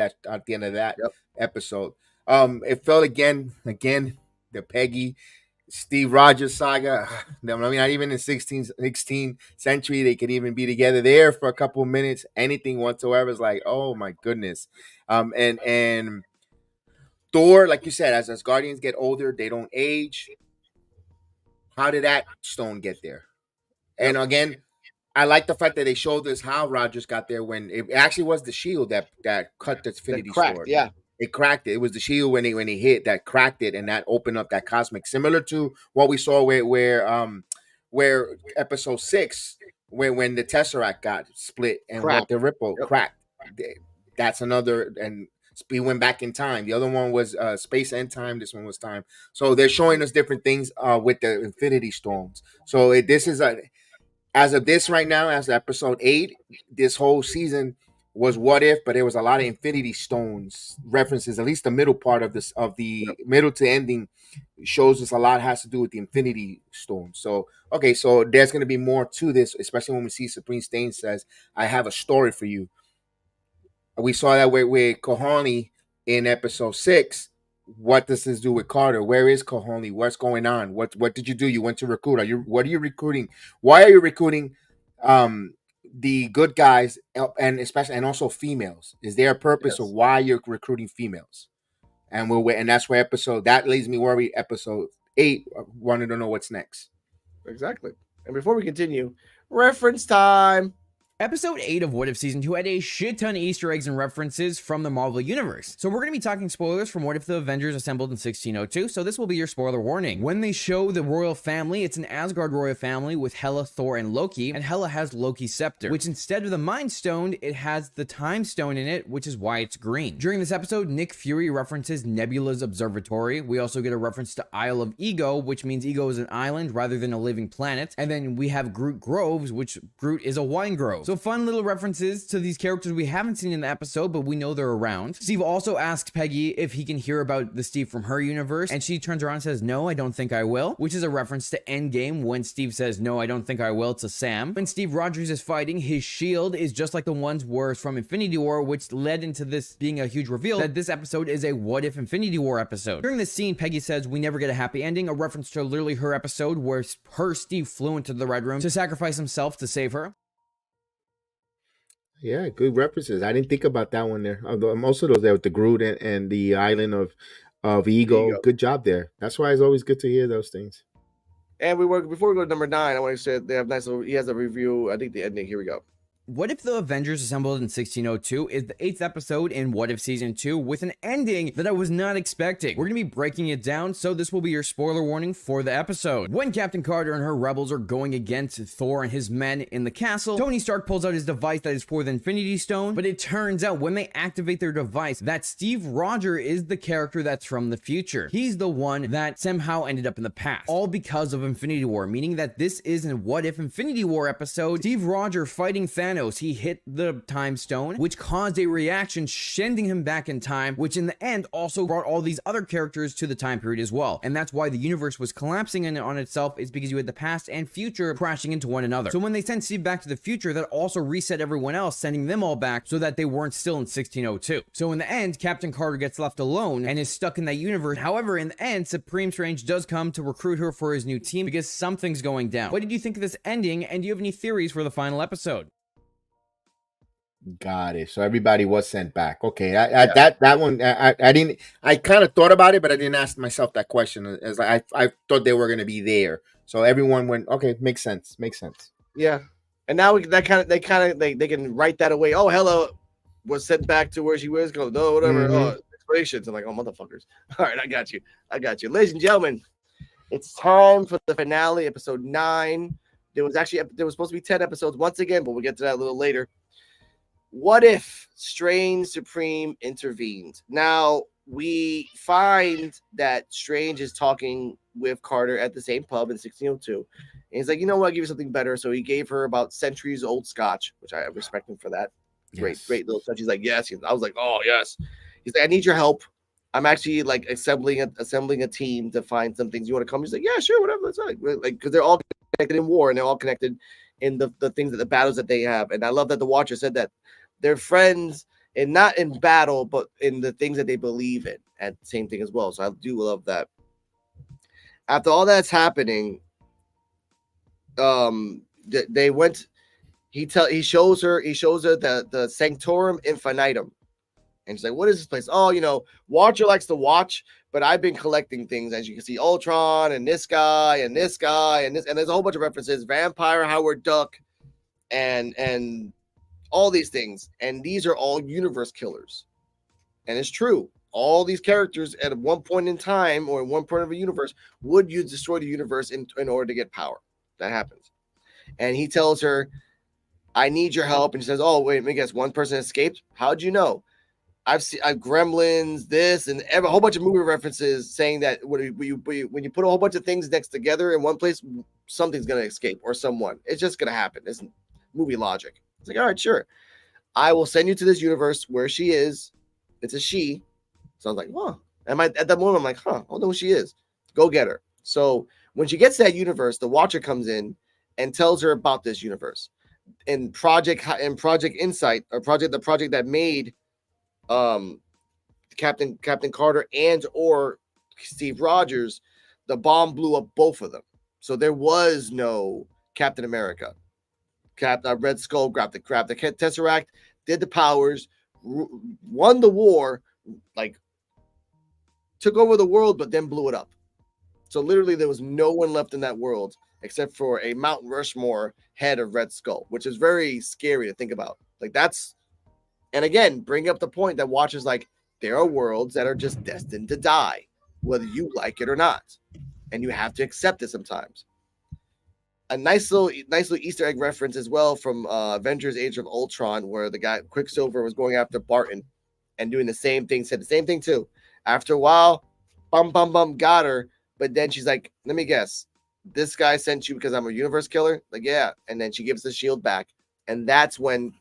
of that episode. It felt again the Peggy Steve Rogers saga. I mean, not even in 16th century they could even be together there for a couple of minutes. Anything whatsoever is like, oh my goodness. And Thor, like you said, as Guardians get older, they don't age. How did that stone get there? And again, I like the fact that they showed us how Rogers got there, when it actually was the shield that cut the Infinity Sword. Yeah. It cracked it. It was the shield when he hit that cracked it, and that opened up that cosmic, similar to what we saw where episode 6, when the Tesseract got split and what the Ripple cracked. That's another, and we went back in time. The other one was space and time. This one was time. So they're showing us different things with the Infinity Stones. So this is as of this right now, as episode 8, this whole season was What If, but there was a lot of Infinity Stones references. At least the middle part of the middle to ending shows us a lot has to do with the Infinity Stones. So okay, so there's going to be more to this, especially when we see Supreme Stain says, "I have a story for you." We saw that with Kohani in episode 6, what does this do with Carter? Where is Kahoney? What's going on? What did you do? You went to recruit. What are you recruiting? Why are you recruiting the good guys, and especially, and also females? Is there a purpose of Yes, why you're recruiting females? And we'll wait, and that's where that leaves me worried. Episode 8, wanted to know what's next. exactly. And before we continue, reference time. Episode 8 of What If Season 2 had a shit ton of Easter eggs and references from the Marvel Universe. So we're going to be talking spoilers from What If the Avengers assembled in 1602, so this will be your spoiler warning. When they show the royal family, it's an Asgard royal family with Hela, Thor, and Loki, and Hela has Loki's scepter, which instead of the Mind Stone, it has the Time Stone in it, which is why it's green. During this episode, Nick Fury references Nebula's observatory. We also get a reference to Isle of Ego, which means Ego is an island rather than a living planet. And then we have Groot Groves, which Groot is a wine grove. So fun little references to these characters we haven't seen in the episode, but we know they're around. Steve also asks Peggy if he can hear about the Steve from her universe, and she turns around and says, "No, I don't think I will," which is a reference to Endgame when Steve says, "No, I don't think I will," to Sam. When Steve Rogers is fighting, his shield is just like the ones were from Infinity War, which led into this being a huge reveal that this episode is a What If Infinity War episode. During this scene, Peggy says, "We never get a happy ending," a reference to literally her episode where Steve flew into the Red Room to sacrifice himself to save her. Yeah, good references. I didn't think about that one there. Although most of those there with the Groot and the island of Ego. Ego. Good job there. That's why it's always good to hear those things. And before we go to number 9, I want to say they have nice little, he has a review. I think the ending. Here we go. What If the Avengers Assembled in 1602 is the 8th episode in What If Season 2 with an ending that I was not expecting. We're going to be breaking it down, so this will be your spoiler warning for the episode. When Captain Carter and her rebels are going against Thor and his men in the castle, Tony Stark pulls out his device that is for the Infinity Stone, but it turns out when they activate their device that Steve Rogers is the character that's from the future. He's the one that somehow ended up in the past, all because of Infinity War, meaning that this is an What If Infinity War episode. Steve Rogers fighting Thanos, he hit the time stone, which caused a reaction, sending him back in time, which in the end also brought all these other characters to the time period as well. And that's why the universe was collapsing on itself, is because you had the past and future crashing into one another. So when they sent Steve back to the future, that also reset everyone else, sending them all back so that they weren't still in 1602. So in the end, Captain Carter gets left alone and is stuck in that universe. However, in the end, Supreme Strange does come to recruit her for his new team because something's going down. What did you think of this ending, and do you have any theories for the final episode? Got it. So everybody was sent back. Okay, that one I didn't. I kind of thought about it, but I didn't ask myself that question. As I thought they were going to be there. So everyone went. Okay, makes sense. Makes sense. Yeah, and now they can write that away. Oh, Hela was sent back to where she was. Go no whatever. Mhm. Explanations. I'm like, oh motherfuckers. All right, I got you. Ladies and gentlemen, it's time for the finale, episode 9. There was supposed to be 10 episodes once again, but we'll get to that a little later. What if Strange Supreme intervened? Now, we find that Strange is talking with Carter at the same pub in 1602. And he's like, you know what? I'll give you something better. So he gave her about centuries old scotch, which I respect him for that. Yes. Great little touch. He's like, yes. I was like, oh, yes. He's like, I need your help. I'm actually like assembling a team to find some things. You want to come? He's like, yeah, sure, whatever. That's like because they're all connected in war and they're all connected in the things that the battles that they have. And I love that the Watcher said that they're friends and not in battle, but in the things that they believe in. And same thing as well. So I do love that. After all that's happening, they went. He shows her the Sanctorum Infinitum. And she's like, what is this place? Oh, Watcher likes to watch, but I've been collecting things. As you can see, Ultron and this guy and this guy and this, and there's a whole bunch of references, Vampire Howard Duck and all these things. And these are all universe killers. And it's true. All these characters at one point in time or in one point of a universe would you destroy the universe in order to get power. That happens. And he tells her, I need your help. And she says, oh, wait, let me guess. One person escaped. How'd you know? I've seen Gremlins, this, and a whole bunch of movie references saying that when you put a whole bunch of things next together in one place, something's going to escape or someone. It's just going to happen. It's movie logic. It's like, all right, sure. I will send you to this universe where she is. It's a she. So I was like, huh. At that moment, I'm like, huh, I don't know who she is. Go get her. So when she gets to that universe, the Watcher comes in and tells her about this universe. And Project Insight, or the project that made Captain Carter and or Steve Rogers, the bomb blew up both of them. So there was no Captain America. Red Skull grabbed the Tesseract, did the powers, won the war, like took over the world, but then blew it up. So literally, there was no one left in that world except for a Mount Rushmore head of Red Skull, which is very scary to think about. Like that's, and again, bring up the point that watchers like there are worlds that are just destined to die, whether you like it or not, and you have to accept it sometimes. A nice little Easter egg reference as well from Avengers: Age of Ultron, where the guy Quicksilver was going after Barton and doing the same thing, said the same thing too. After a while, got her, but then she's like, "Let me guess, this guy sent you because I'm a universe killer?" Like, yeah, and then she gives the shield back, and that's when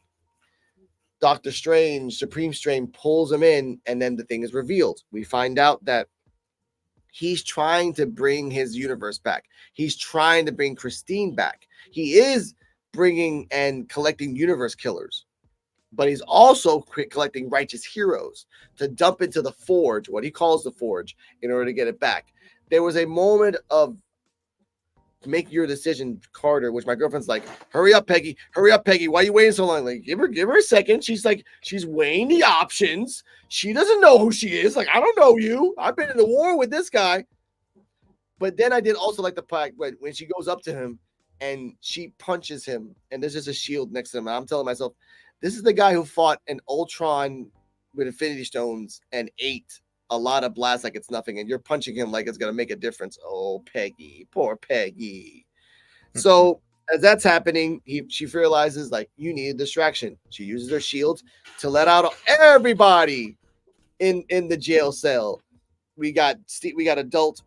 Doctor Strange, Supreme Strange, pulls him in, and then the thing is revealed. We find out that he's trying to bring his universe back. He's trying to bring Christine back. He is bringing and collecting universe killers, but he's also collecting righteous heroes to dump into the Forge, what he calls the Forge, in order to get it back. There was a moment of make your decision, Carter, which my girlfriend's like, hurry up, Peggy. Why are you waiting so long? Like, give her a second. She's like, she's weighing the options. She doesn't know who she is. Like, I don't know you. I've been in the war with this guy. But then I did also like the part when she goes up to him and she punches him, and there's just a shield next to him. And I'm telling myself, this is the guy who fought an Ultron with Infinity Stones and ate a lot of blasts like it's nothing, and you're punching him like it's gonna make a difference. Oh, Peggy, poor Peggy. So as that's happening, she realizes like you need a distraction. She uses her shield to let out everybody in the jail cell. We got adult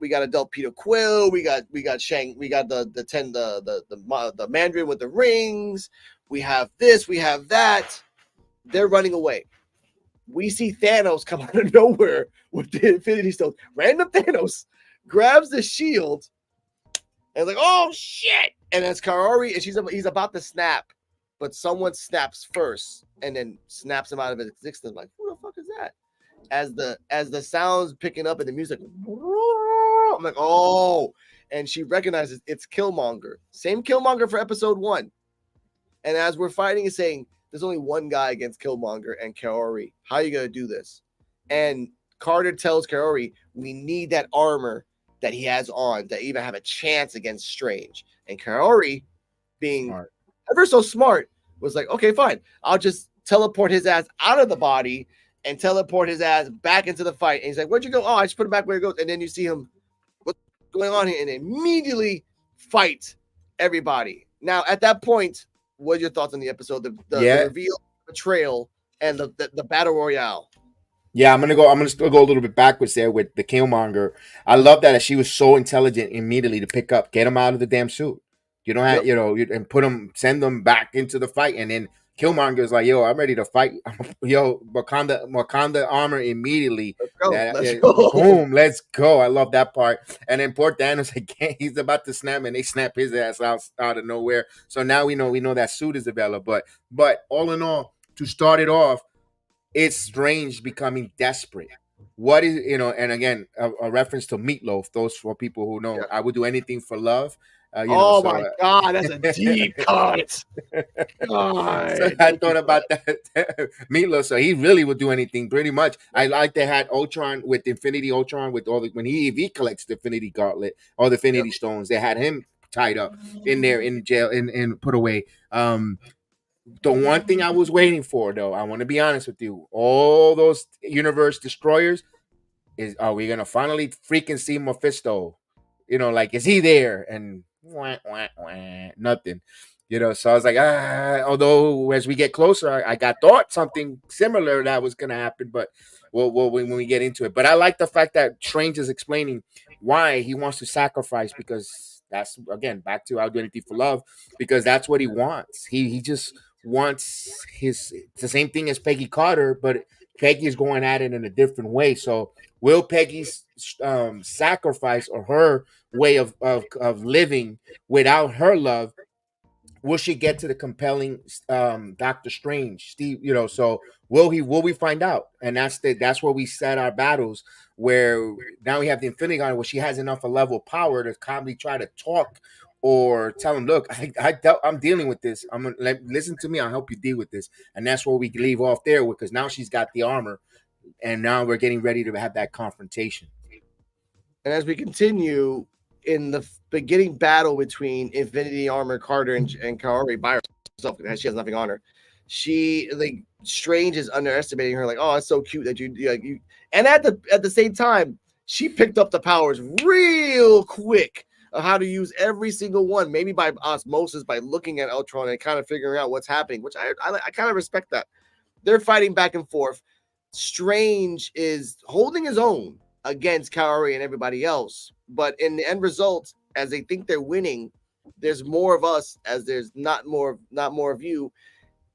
Peter Quill. We got Shang. We got the Mandarin with the rings. We have this. We have that. They're running away. We see Thanos come out of nowhere with the Infinity Stone. Random Thanos grabs the shield and like, oh shit! And it's Kaori, and he's about to snap, but someone snaps first and then snaps him out of his existence. Like, who the fuck is that? As the sounds picking up and the music, I'm like, oh, and she recognizes it's Killmonger. Same Killmonger for episode 1. And as we're fighting, is saying, there's only one guy against Killmonger and Kaori. How are you going to do this? And Carter tells Kaori, we need that armor that he has on to even have a chance against Strange. And Kaori, being ever so smart, was like, okay, fine. I'll just teleport his ass out of the body and teleport his ass back into the fight. And he's like, where'd you go? Oh, I just put him back where he goes. And then you see him, what's going on here? And immediately fight everybody. Now, at that point, what are your thoughts on the episode? The reveal, betrayal, and the battle royale. Yeah, I'm gonna still go a little bit backwards there with the Killmonger. I love that she was so intelligent immediately to get him out of the damn suit. You don't have, and send them back into the fight, and then Killmonger's like, yo, I'm ready to fight. Yo, Wakanda armor immediately. Let's go. Boom, let's go. I love that part. And then poor Thanos again, he's about to snap, and they snap his ass out of nowhere. So now we know that suit is available. But all in all, to start it off, it's Strange becoming desperate. What is, and again, a reference to Meatloaf. Those for people who know, I would do anything for love. My God, that's a deep cut. God. So I thought about that. Meatloaf, so he really would do anything pretty much. I like they had Ultron with Infinity Ultron with when he collects the Infinity Gauntlet or the Infinity Stones, they had him tied up in there in jail and put away. The one thing I was waiting for, though, I want to be honest with you, all those universe destroyers, are we gonna finally freaking see Mephisto? Is he there? And nothing. So I was like, although as we get closer, I got thought something similar that was gonna happen, but when we get into it. But I like the fact that Strange is explaining why he wants to sacrifice, because that's, again, back to I'll do anything for love, because that's what he wants. He just wants it's the same thing as Peggy Carter, but Peggy is going at it in a different way. So will Peggy's sacrifice or her way of living without her love, will she get to the compelling Doctor Strange, Steve? So will we find out? And that's where we set our battles. Where now we have the Infinity Gauntlet, where she has enough a level of power to calmly try to talk or tell him, look, I'm dealing with this. I'm gonna listen to me. I'll help you deal with this. And that's where we leave off there, because now she's got the armor, and now we're getting ready to have that confrontation. And as we continue in the beginning battle between Infinity Armor Carter and Kaori by herself, because she has nothing on her, Strange is underestimating her, like, oh, it's so cute that you. And at the same time, she picked up the powers real quick of how to use every single one, maybe by osmosis, by looking at Ultron and kind of figuring out what's happening, which I kind of respect that. They're fighting back and forth. Strange is holding his own against Kaori and everybody else, but in the end result, as they think they're winning, there's more of us as there's not more of you.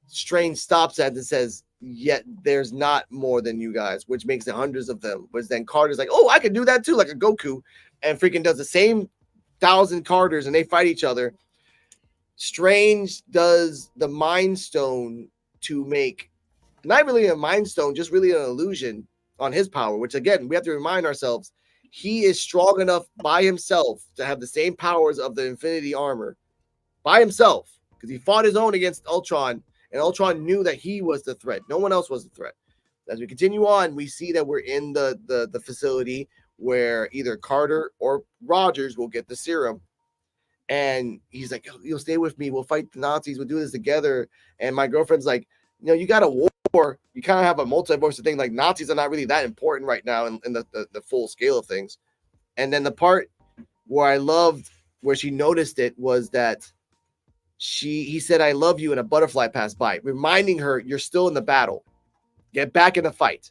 Strange stops that and says, yet there's not more than you guys, which makes it hundreds of them. But then Carter's like, oh, I can do that too, like a Goku, and freaking does the same 1,000 Carters, and they fight each other. Strange does the Mind Stone to make not really a Mind Stone, just really an illusion on his power, which again, we have to remind ourselves, he is strong enough by himself to have the same powers of the Infinity Armor by himself, because he fought his own against Ultron, and Ultron knew that he was the threat. No one else was the threat. As we continue on, we see that we're in the facility where either Carter or Rogers will get the serum. And he's like, you'll stay with me. We'll fight the Nazis. We'll do this together. And my girlfriend's like, you got a war. You kind of have a multiverse thing. Like, Nazis are not really that important right now in the full scale of things. And then the part where I loved, where she noticed it, was that he said, I love you, and a butterfly passed by, reminding her, you're still in the battle. Get back in the fight.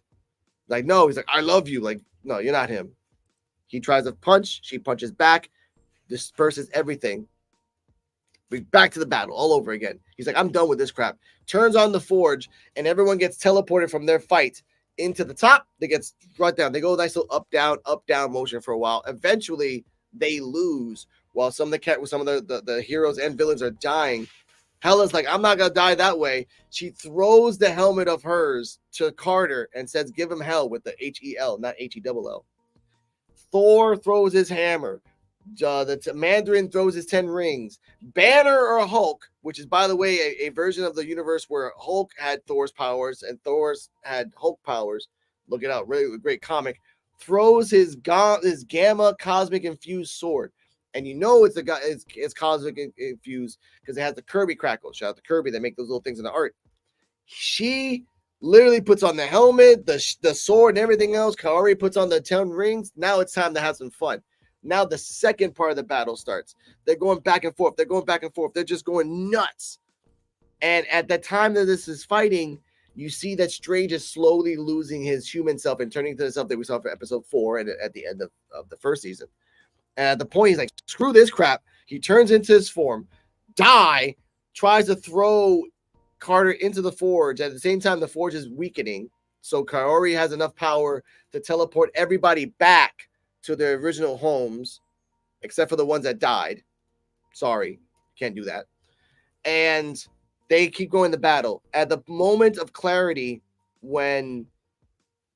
Like, no, he's like, I love you. Like, no, you're not him. He tries to punch. She punches back, disperses everything. We're back to the battle all over again. He's like, I'm done with this crap. Turns on the forge, and everyone gets teleported from their fight into the top. They get right down. They go nice little up, down motion for a while. Eventually, they lose while some of the heroes and villains are dying. Hela's like, I'm not going to die that way. She throws the helmet of hers to Carter and says, give him hell, with the H-E-L, not H-E-double-L. Thor throws his hammer. The Mandarin throws his 10 rings. Banner or Hulk, which is, by the way, a version of the universe where Hulk had Thor's powers and Thor's had Hulk powers. Look it out. Really great comic. Throws his gamma cosmic infused sword. And it's cosmic infused because it has the Kirby crackles. Shout out to Kirby. They make those little things in the art. She literally puts on the helmet, the sword, and everything else. Kaori puts on the 10 rings. Now it's time to have some fun. Now the second part of the battle starts. They're going back and forth. They're just going nuts. And at the time that this is fighting, you see that Strange is slowly losing his human self and turning to the self that we saw for episode 4 and at the end of the first season. And at the point, he's like, screw this crap. He turns into his form, tries to throw Carter into the forge. At the same time, the forge is weakening. So Kaori has enough power to teleport everybody back to their original homes, except for the ones that died. Sorry, can't do that. And they keep going to battle. At the moment of clarity, when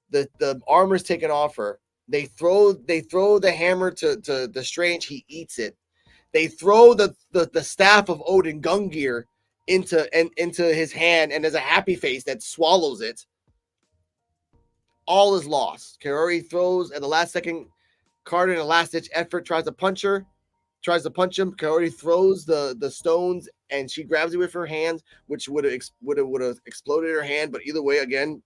the armor's taken off her, they throw the hammer to the Strange. He eats it. They throw the staff of Odin Gungnir into his hand, and there's a happy face that swallows it. All is lost. Kaori throws at the last second. Carter, in a last-ditch effort, tries to punch him. Kaori throws the stones, and she grabs it with her hands, which would have exploded her hand. But either way, again,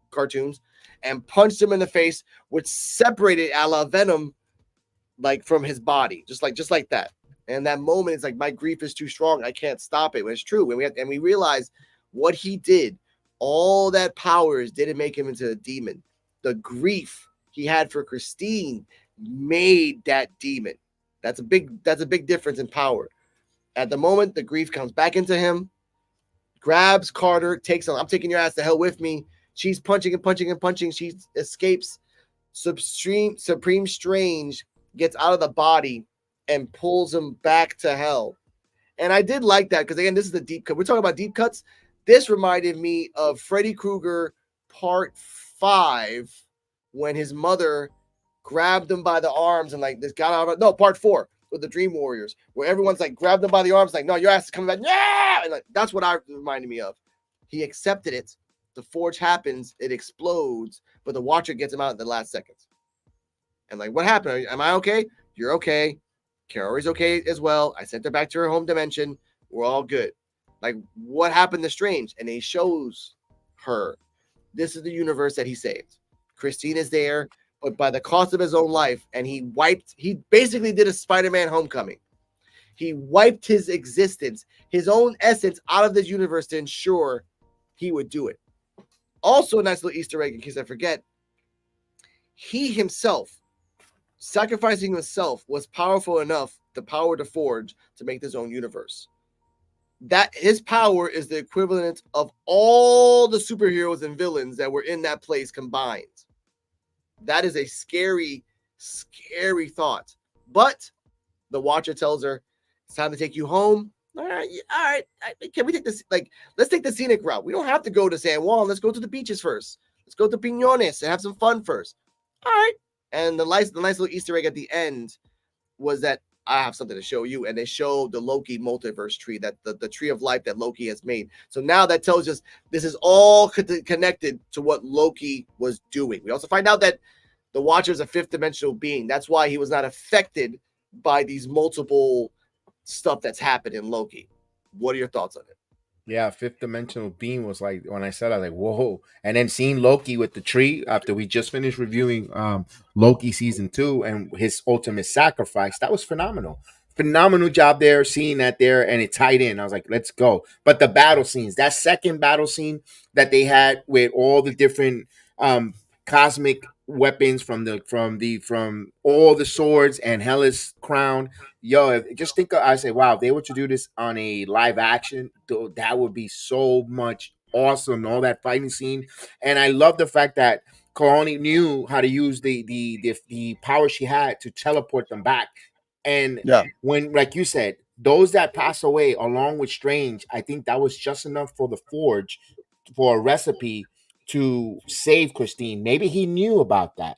cartoons, and punched him in the face, which separated a la Venom, like, from his body, just like that. And that moment, it's like, my grief is too strong. I can't stop it. When it's true. And we realize what he did. All that powers didn't make him into a demon. The grief he had for Christine made that demon. That's a big difference in power. At the moment, the grief comes back into him, grabs Carter, takes him. I'm taking your ass to hell with me. She's punching. She escapes. Supreme Strange gets out of the body and pulls him back to hell. And I did like that because, again, this is the deep cut. We're talking about deep cuts. This reminded me of Freddy Krueger Part 5 when his mother grabbed him by the arms and like this got out of no Part 4 with the Dream Warriors, where everyone's like grabbed him by the arms, like, no, your ass is coming back. Yeah, and like that's what I reminded me of. He accepted it. The forge happens, it explodes, but the Watcher gets him out in the last seconds. And like, what happened? Am I okay? You're okay. Kaori's okay as well. I sent her back to her home dimension. We're all good. Like, what happened to Strange? And he shows her this is the universe that he saved. Christine is there, but by the cost of his own life. And he basically did a Spider-Man Homecoming. He wiped his existence, his own essence out of this universe to ensure he would do it. Also, a nice little Easter egg in case I forget. He himself, sacrificing himself, was powerful enough, the power to forge, to make his own universe. That his power is the equivalent of all the superheroes and villains that were in that place combined. That is a scary, scary thought. But the Watcher tells her, it's time to take you home. All right. Can we take this? Like, let's take the scenic route. We don't have to go to San Juan. Let's go to the beaches first. Let's go to Piñones and have some fun first. All right. And the nice little Easter egg at the end was that I have something to show you. And they show the Loki multiverse tree, that the tree of life that Loki has made. So now that tells us this is all connected to what Loki was doing. We also find out that the Watcher is a fifth dimensional being. That's why he was not affected by these multiple stuff that's happened in Loki. What are your thoughts on it? Yeah, fifth dimensional being was like, when I said, I was like, whoa. And then seeing Loki with the tree after we just finished reviewing Loki season 2 and his ultimate sacrifice, that was phenomenal. Phenomenal job there, seeing that there, and it tied in. I was like, let's go. But the battle scenes, that second battle scene that they had with all the different cosmic weapons from all the swords and Hela's crown. Yo, just think I say, wow, if they were to do this on a live action, that would be so much awesome. All that fighting scene. And I love the fact that Kalani knew how to use the power she had to teleport them back. And Yeah. when, like you said, those that pass away along with Strange, I think that was just enough for the Forge, for a recipe to save Christine. Maybe he knew about that,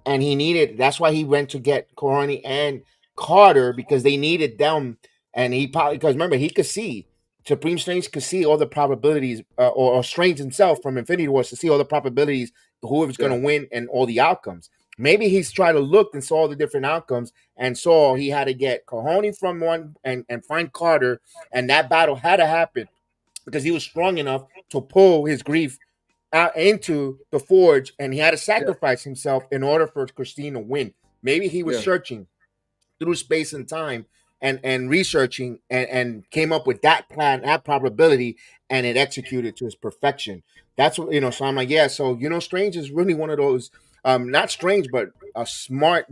and he needed. That's why he went to get Coroni and Carter, because they needed them. And he probably, because remember, he could see, Supreme Strange could see all the probabilities, or Strange himself from Infinity Wars to see all the probabilities, whoever's going to win and all the outcomes. Maybe he's tried to look and saw all the different outcomes and saw he had to get Kahoni from one and find Carter, and that battle had to happen because he was strong enough to pull his grief out into the forge, and he had to sacrifice himself in order for Christine to win. Maybe he was searching through space and time and researching and came up with that plan, that probability, and it executed to its perfection. That's what, so I'm like, yeah, so Strange is really one of those, not strange, but a smart,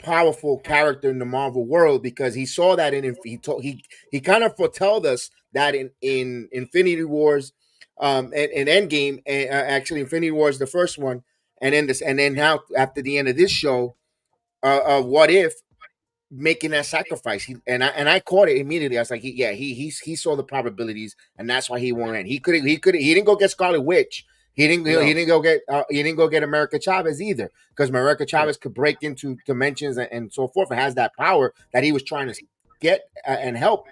powerful character in the Marvel world, because he saw that he kind of foretold us that in Infinity Wars, and Endgame, actually Infinity Wars the first one, and then now after the end of this show, What If, making that sacrifice. I caught it immediately. I was like, he saw the probabilities, and that's why he won. He didn't go get Scarlet Witch. He didn't go get America Chavez either, because America Chavez could break into dimensions and so forth, and has that power that he was trying to get and help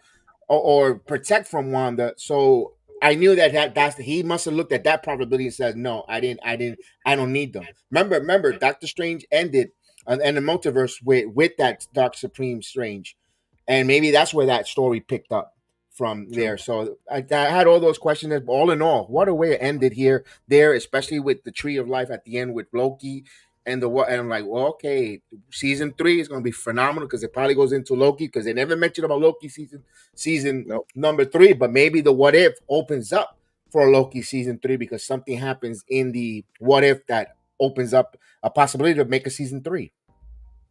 or protect from Wanda. So I knew that's he must have looked at that probability and said, no, I don't need them. Remember, Doctor Strange ended and the multiverse with that Dark Supreme Strange, and maybe that's where that story picked up from there. So I had all those questions. All in all, what a way it ended there, especially with the Tree of Life at the end with Loki and and I'm like, well, okay, season 3 is going to be phenomenal, because it probably goes into Loki, because they never mentioned about Loki season number 3, but maybe the What If opens up for Loki season 3, because something happens in the What If that opens up a possibility to make a season 3.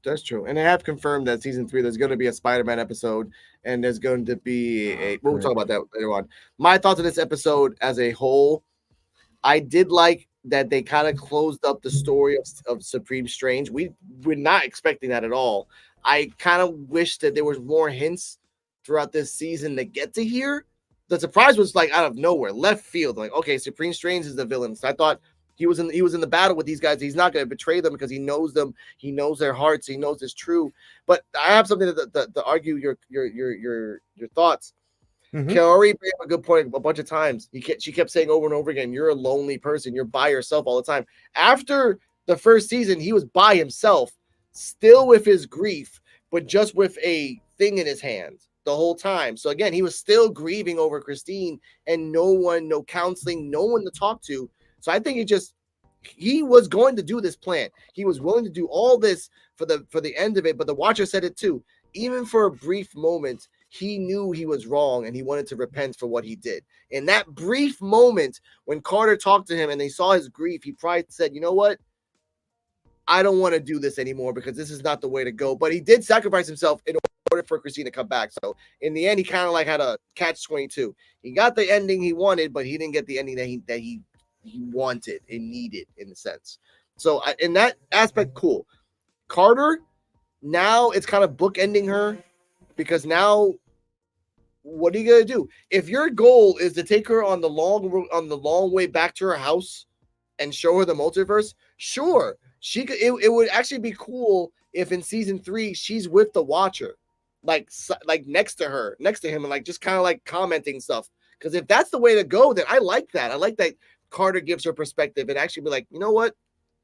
That's true. And they have confirmed that season 3, there's going to be a Spider-Man episode, and there's going to be we'll talk about that later on. My thoughts on this episode as a whole, I did like that they kind of closed up the story of Supreme Strange. We're not expecting that at all. I kind of wish that there was more hints throughout this season to get to here. The surprise was like out of nowhere, left field. Like, okay, Supreme Strange is the villain. So I thought he was in the battle with these guys. He's not going to betray them because he knows them. He knows their hearts. He knows it's true. But I have something to argue your thoughts. Kaori made a good point a bunch of times. She kept saying over and over again, "You're a lonely person. You're by yourself all the time." After the first season, he was by himself, still with his grief, but just with a thing in his hand the whole time. So again, he was still grieving over Christine, and no counseling, no one to talk to. So I think he was going to do this plan. He was willing to do all this for the end of it. But the Watcher said it too. Even for a brief moment, he knew he was wrong and he wanted to repent for what he did. In that brief moment, when Carter talked to him and they saw his grief, he probably said, "You know what? I don't want to do this anymore because this is not the way to go." But he did sacrifice himself in order for Christine to come back. So in the end, he kind of like had a catch-22. He got the ending he wanted, but he didn't get the ending that he wanted and needed in a sense. So in that aspect, cool. Carter, now it's kind of bookending her because now what are you gonna do? If your goal is to take her on the long way back to her house and show her the multiverse, sure, she could. It would actually be cool if in season 3 she's with the Watcher, like next to him, and like just kind of like commenting stuff. Because if that's the way to go, then I like that. I like that Carter gives her perspective and actually be like, "You know what?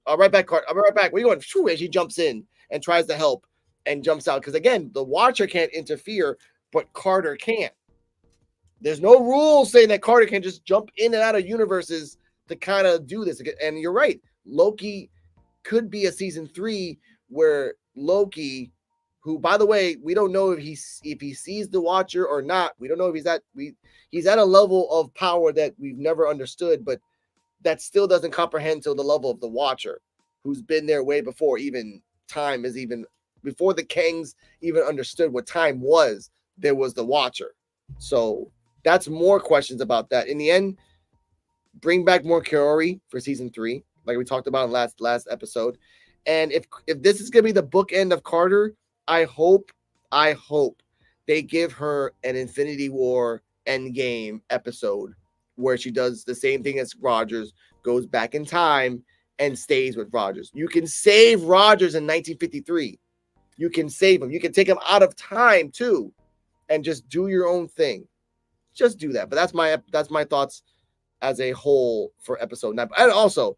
I'll right back, Carter. I'll be right back. Where you going?" And she jumps in and tries to help and jumps out. Because again, the Watcher can't interfere, but Carter can't. There's no rules saying that Carter can just jump in and out of universes to kind of do this. And you're right. Loki could be a season 3 where Loki, who, by the way, we don't know if he sees the Watcher or not. We don't know if he's at a level of power that we've never understood, but that still doesn't comprehend to the level of the Watcher, who's been there way before before the Kangs even understood what time was. There was the Watcher. So that's more questions about that. In the end, bring back more Kaori for season 3, like we talked about in last episode. And if this is gonna be the bookend of Carter, I hope they give her an Infinity War Endgame episode where she does the same thing as Rogers, goes back in time and stays with Rogers. You can save Rogers in 1953. You can save him. You can take him out of time too, and just do your own thing. Just do that. But that's my thoughts as a whole for episode 9. And also,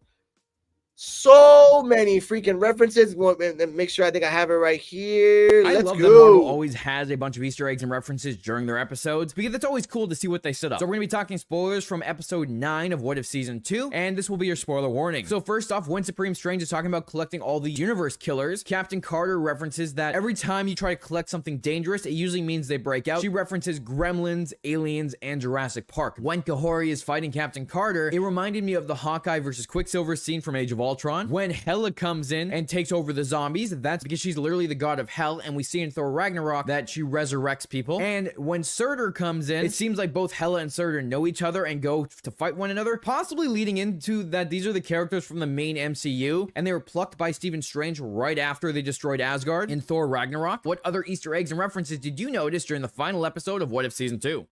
so many freaking references. Make sure I think I have it right here. I Let's love go. that Marvel always has a bunch of Easter eggs and references during their episodes because it's always cool to see what they set up. So we're going to be talking spoilers from episode 9 of What If Season 2, and this will be your spoiler warning. So first off, when Supreme Strange is talking about collecting all the universe killers, Captain Carter references that every time you try to collect something dangerous, it usually means they break out. She references Gremlins, Aliens, and Jurassic Park. When Kahori is fighting Captain Carter, it reminded me of the Hawkeye versus Quicksilver scene from Age of Ultron. When Hela comes in and takes over the zombies, that's because she's literally the god of hell, and we see in Thor Ragnarok that she resurrects people. And when Surtur comes in, it seems like both Hela and Surtur know each other and go to fight one another, possibly leading into that these are the characters from the main MCU, and they were plucked by Stephen Strange right after they destroyed Asgard in Thor Ragnarok. What other Easter eggs and references did you notice during the final episode of What If Season 2?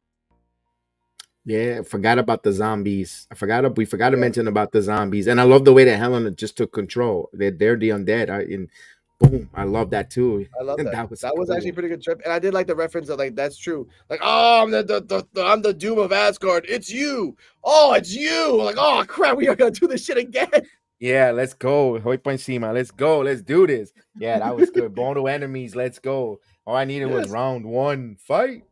Yeah, forgot about the zombies. We forgot to mention about the zombies. And I love the way that Helena just took control. They're the undead. Boom, I love that too. I love that. That was cool. actually a pretty good trip. And I did like the reference of like, that's true. Like, oh, I'm the doom of Asgard. It's you. Oh, it's you. Like, oh crap, we are gonna do this shit again. Yeah, let's go. Hoy por encima. Let's go. Let's do this. Yeah, that was good. Bono enemies. Let's go. All I needed was round 1 fight.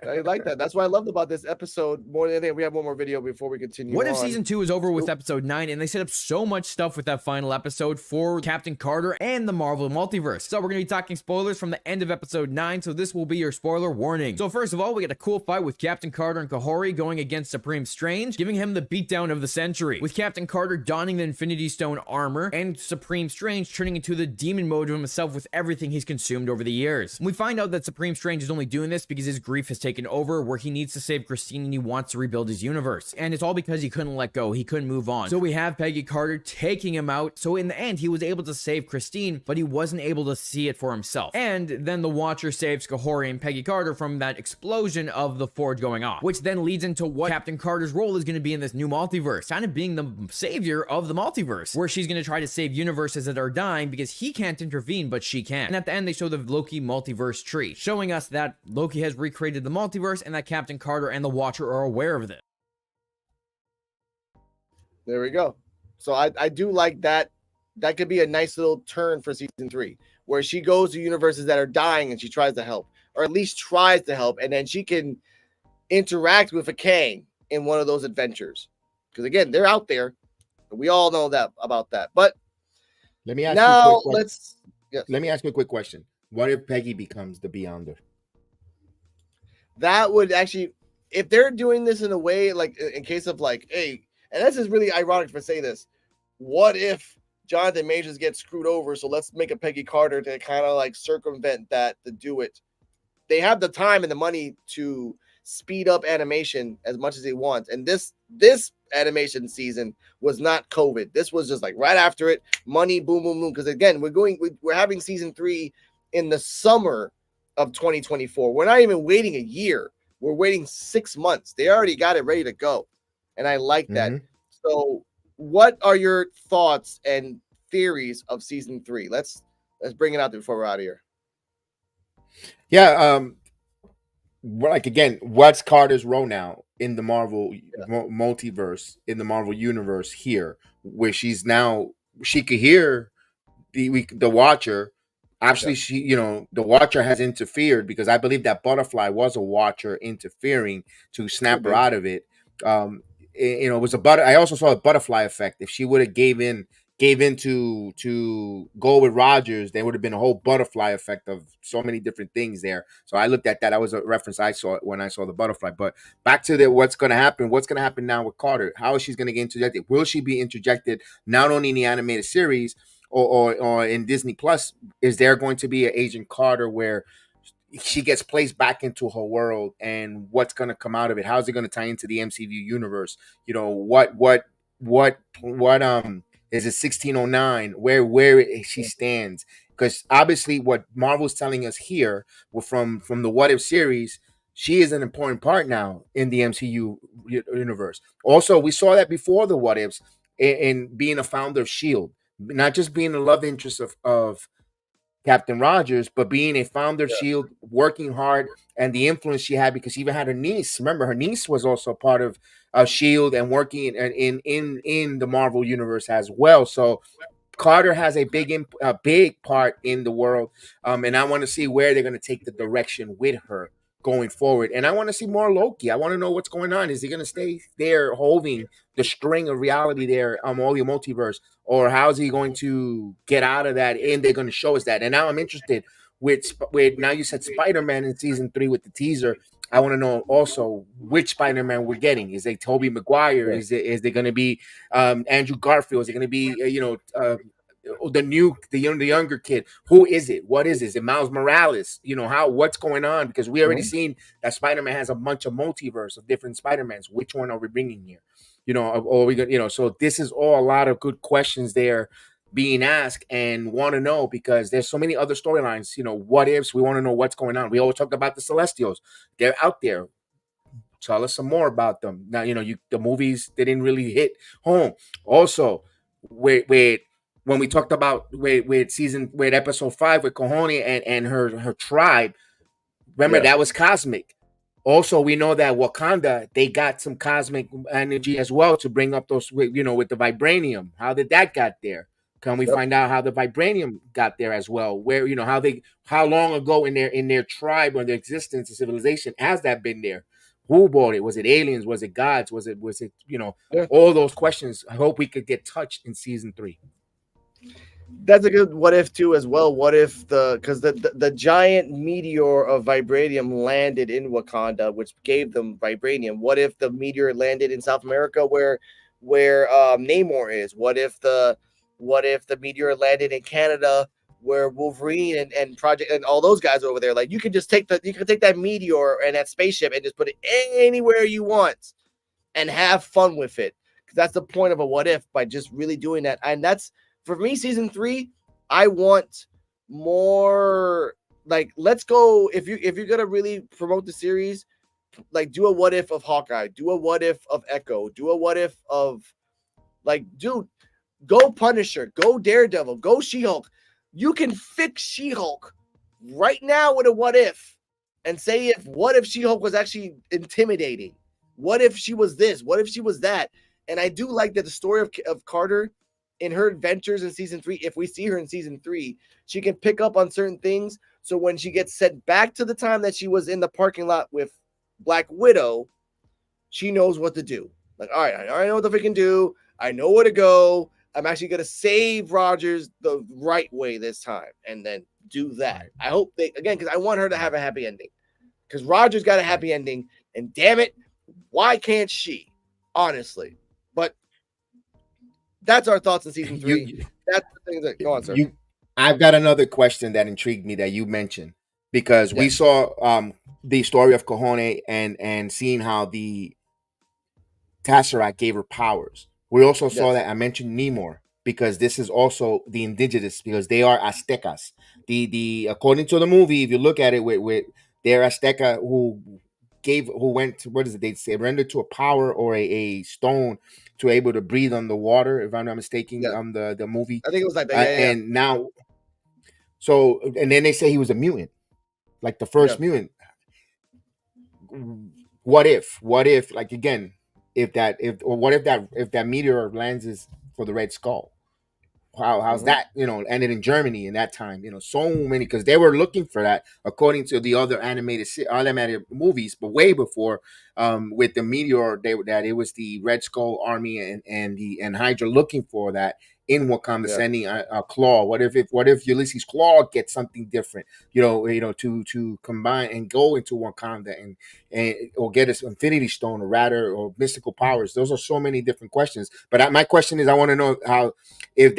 I like that. That's what I loved about this episode more than anything. We have one more video before we continue. What If Season 2 is over with episode 9, and they set up so much stuff with that final episode for Captain Carter and the Marvel Multiverse. So we're going to be talking spoilers from the end of episode 9, so this will be your spoiler warning. So first of all, we get a cool fight with Captain Carter and Kahori going against Supreme Strange, giving him the beatdown of the century, with Captain Carter donning the Infinity Stone armor and Supreme Strange turning into the demon mode of himself with everything he's consumed over the years. And we find out that Supreme Strange is only doing this because his grief has taken over where he needs to save Christine and he wants to rebuild his universe. And it's all because he couldn't let go. He couldn't move on. So we have Peggy Carter taking him out. So in the end, he was able to save Christine, but he wasn't able to see it for himself. And then the Watcher saves Kahori and Peggy Carter from that explosion of the forge going off, which then leads into what Captain Carter's role is going to be in this new multiverse, kind of being the savior of the multiverse, where she's going to try to save universes that are dying because he can't intervene, but she can. And at the end, they show the Loki multiverse tree, showing us that Loki has recreated the multiverse and that Captain Carter and the Watcher are aware of this. There we go. So I do like that. That could be a nice little turn for season 3, where she goes to universes that are dying and she tries to help, or at least tries to help, and then she can interact with a Kang in one of those adventures. Because again, they're out there. We all know that about that. But let me ask now you let me ask you a quick question. What if Peggy becomes the Beyonder? That would actually, if they're doing this in a way like in case of like, hey, and this is really ironic to say this. What if Jonathan Majors gets screwed over? So let's make a Peggy Carter to kind of like circumvent that, to do it. They have the time and the money to speed up animation as much as they want. And this animation season was not COVID. This was just like right after it, money, boom, boom, boom. Because again, we're having season 3 in the summer of 2024. We're not even waiting a year. We're waiting 6 months. They already got it ready to go. And I like that. So what are your thoughts and theories of season 3? Let's bring it out before we're out of here. Yeah, like again, what's Carter's role now in the Marvel multiverse, in the Marvel universe here, where she could hear the Watcher. Actually, the Watcher has interfered, because I believe that Butterfly was a Watcher interfering to snap her out of it. It was I also saw a butterfly effect. If she would have gave in to go with Rogers, there would have been a whole butterfly effect of so many different things there. So I looked at that. That was a reference I saw when I saw the butterfly. But back to what's going to happen. What's going to happen now with Carter? How is she going to get interjected? Will she be interjected not only in the animated series or in Disney Plus? Is there going to be an Agent Carter where she gets placed back into her world, and what's going to come out of it? How's it going to tie into the MCU universe? What is it 1609 where she stands? Because obviously what Marvel's telling us here from the What If series, she is an important part now in the MCU universe. Also, we saw that before the What Ifs in being a founder of SHIELD, not just being a love interest of Captain Rogers, but being a founder of SHIELD, working hard, and the influence she had, because she even had her niece. Remember, her niece was also part of SHIELD and working in the Marvel universe as well. So Carter has a big part in the world, and I want to see where they're going to take the direction with her going forward. And I want to see more Loki. I want to know what's going on. Is he going to stay there holding the string of reality there, all the multiverse, or how is he going to get out of that? And they're going to show us that. And now I'm interested with now you said Spider-Man in season 3 with the teaser. I want to know also which Spider-Man we're getting. Is it Tobey Maguire? Is it going to be Andrew Garfield? Is it going to be the younger kid? Who is it? What is it? Is it Miles Morales? What's going on? Because we already seen that Spider-Man has a bunch of multiverse of different Spider-Mans. Which one are we bringing here? Or we got, so this is all a lot of good questions there being asked, and want to know, because there's so many other storylines. What ifs? We want to know what's going on. We always talk about the Celestials. They're out there. Tell us some more about them. Now, the movies, they didn't really hit home. Also, when we talked about with episode 5 with Cojones and her tribe, remember that was cosmic. Also, we know that Wakanda, they got some cosmic energy as well to bring up those, with the vibranium. How did that got there? Can we find out how the vibranium got there as well? Where, how long ago in their tribe or their existence and civilization has that been there? Who bought it? Was it aliens? Was it gods? Was it all those questions? I hope we could get touched in season 3. That's a good what if too as well. What if because the giant meteor of vibranium landed in Wakanda, which gave them vibranium? What if the meteor landed in South America where Namor is? What if the meteor landed in Canada where Wolverine and Project and all those guys over there, like you can just take that meteor and that spaceship and just put it anywhere you want and have fun with it. Because that's the point of a what if, by just really doing that. And that's for me, season 3. I want more. Like, let's go. If you're gonna really promote the series, like do a what if of Hawkeye, do a what if of Echo, do a what if of, like, dude, go Punisher, go Daredevil, go She-Hulk. You can fix She-Hulk right now with a what if, and say what if She-Hulk was actually intimidating? What if she was this? What if she was that? And I do like that the story of Carter in her adventures in season 3, if we see her in season 3, she can pick up on certain things. So when she gets sent back to the time that she was in the parking lot with Black Widow, she knows what to do. Like, all right, I already know what the freaking do. I know where to go. I'm actually going to save Rogers the right way this time, and then do that. Right. I hope again, because I want her to have a happy ending. Because Rogers got a happy ending, and damn it, why can't she? Honestly. But that's our thoughts on season 3. That's the thing that, go on, sir. I've got another question that intrigued me that you mentioned, because we saw the story of Cajone and seeing how the Tesseract gave her powers. We also saw that I mentioned Namor, because this is also the indigenous, because they are Aztecas. The according to the movie, if you look at it with they're Azteca who went to, what is it? They surrendered to a power or a stone to able to breathe underwater, if I'm not mistaken. The movie, I think it was like that. And now, so, and then they say he was a mutant, like the first mutant. What if, like, again, if that meteor lands for the Red Skull? How's that, ended in Germany in that time, so many, because they were looking for that according to the other animated movies, but way before, with the meteor, that it was the Red Skull army and Hydra looking for that in Wakanda, sending a claw. What if Ulysses' claw gets something different, to combine and go into Wakanda and or get an Infinity Stone, or rather, or mystical powers? Those are so many different questions. But my question is, I want to know how, if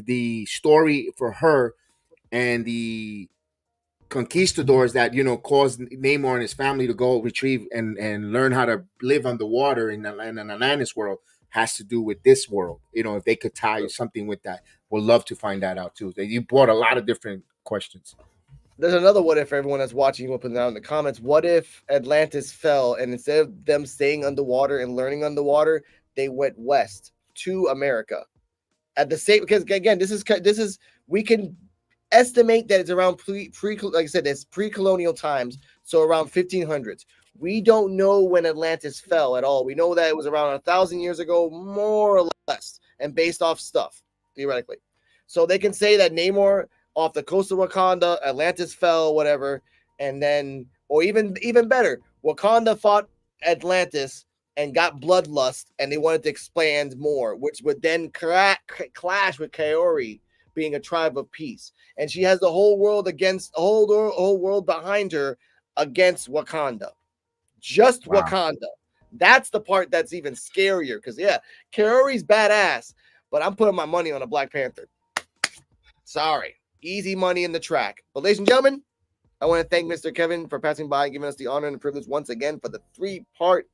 the story for her and the conquistadors that caused Namor and his family to go retrieve and learn how to live underwater in an Atlantis world has to do with this world, if they could tie something with that, we'd love to find that out too. You brought a lot of different questions. There's another what if for everyone that's watching. We'll put it down in the comments. What if Atlantis fell, and instead of them staying underwater and learning underwater, they went west to America? At the same, because again, this is we can estimate that it's around like I said, it's pre-colonial times, so around 1500s. We don't know when Atlantis fell at all. We know that it was around 1,000 years ago, more or less, and based off stuff, theoretically. So they can say that Namor off the coast of Wakanda, Atlantis fell, whatever, and then, or even better, Wakanda fought Atlantis and got bloodlust, and they wanted to expand more, which would then clash with Kaori being a tribe of peace, and she has the whole world against whole world behind her against Wakanda, just Wakanda. That's the part that's even scarier, because Kaori's badass, but I'm putting my money on a Black Panther. Sorry, easy money in the track. But ladies and gentlemen, I want to thank Mr. Kevin for passing by and giving us the honor and the privilege once again for the 3-part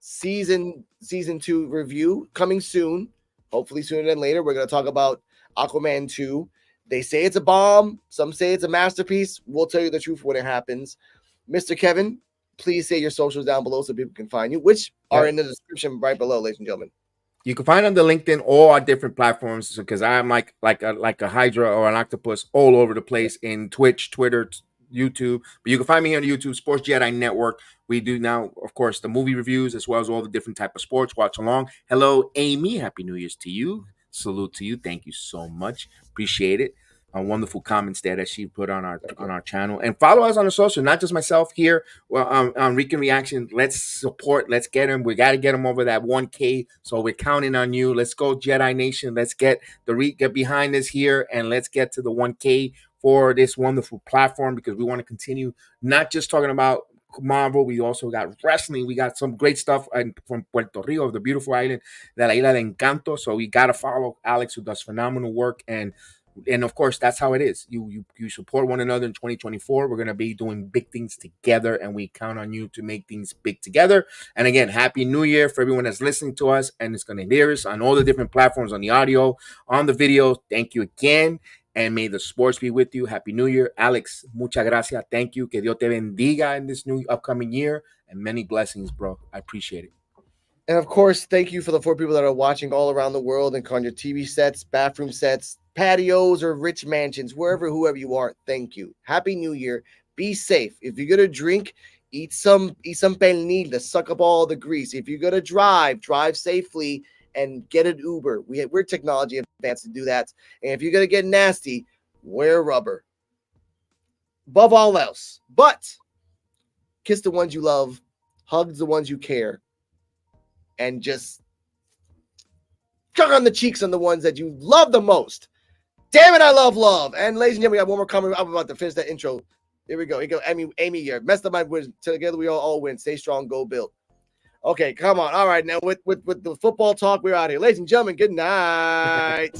season 2 review coming soon. Hopefully sooner than later. We're going to talk about Aquaman 2. They say it's a bomb. Some say it's a masterpiece. We'll tell you the truth when it happens. Mr. Kevin, please say your socials down below so people can find you, which are in the description right below, ladies and gentlemen. You can find on the LinkedIn all our different platforms, because I'm like a Hydra or an octopus all over the place in Twitch, Twitter, YouTube. But you can find me here on YouTube, Sports Jedi Network. We do now, of course, the movie reviews as well as all the different type of sports. Watch along. Hello, Amy. Happy New Year's to you. Salute to you. Thank you so much. Appreciate it. Wonderful comments there that she put on our channel, and follow us on the social, not just myself here. Well, on Rican Reaction, let's support, let's get him. We got to get him over that 1K. So we're counting on you. Let's go, Jedi Nation. Let's get behind us here, and let's get to the 1K for this wonderful platform, because we want to continue not just talking about Marvel. We also got wrestling. We got some great stuff from Puerto Rico, the beautiful island de la Isla de Encanto. So we got to follow Alex, who does phenomenal work, and And of course, that's how it is. You support one another in 2024. We're gonna be doing big things together, and we count on you to make things big together. And again, Happy New Year for everyone that's listening to us and is gonna hear us on all the different platforms, on the audio, on the video. Thank you again. And may the sports be with you. Happy New Year. Alex, muchas gracias. Thank you. Que Dios te bendiga in this new upcoming year. And many blessings, bro. I appreciate it. And of course, thank you for the 4 people that are watching all around the world and on your TV sets, bathroom sets, patios, or rich mansions, whoever you are. Thank you. Happy New Year. Be safe. If you're gonna drink, eat some pernil to suck up all the grease. If you're gonna drive safely and get an Uber. We're technology advanced to do that. And if you're gonna get nasty, wear rubber. Above all else, but kiss the ones you love, hug the ones you care, and just tug on the cheeks on the ones that you love the most. Damn it, I love love. And ladies and gentlemen, we got one more comment. I'm about to finish that intro. Here we go. Here we go. Amy here. Messed up my words. Together we all win. Stay strong. Go Bill. Okay, come on. All right, now with the football talk, we're out here. Ladies and gentlemen, good night.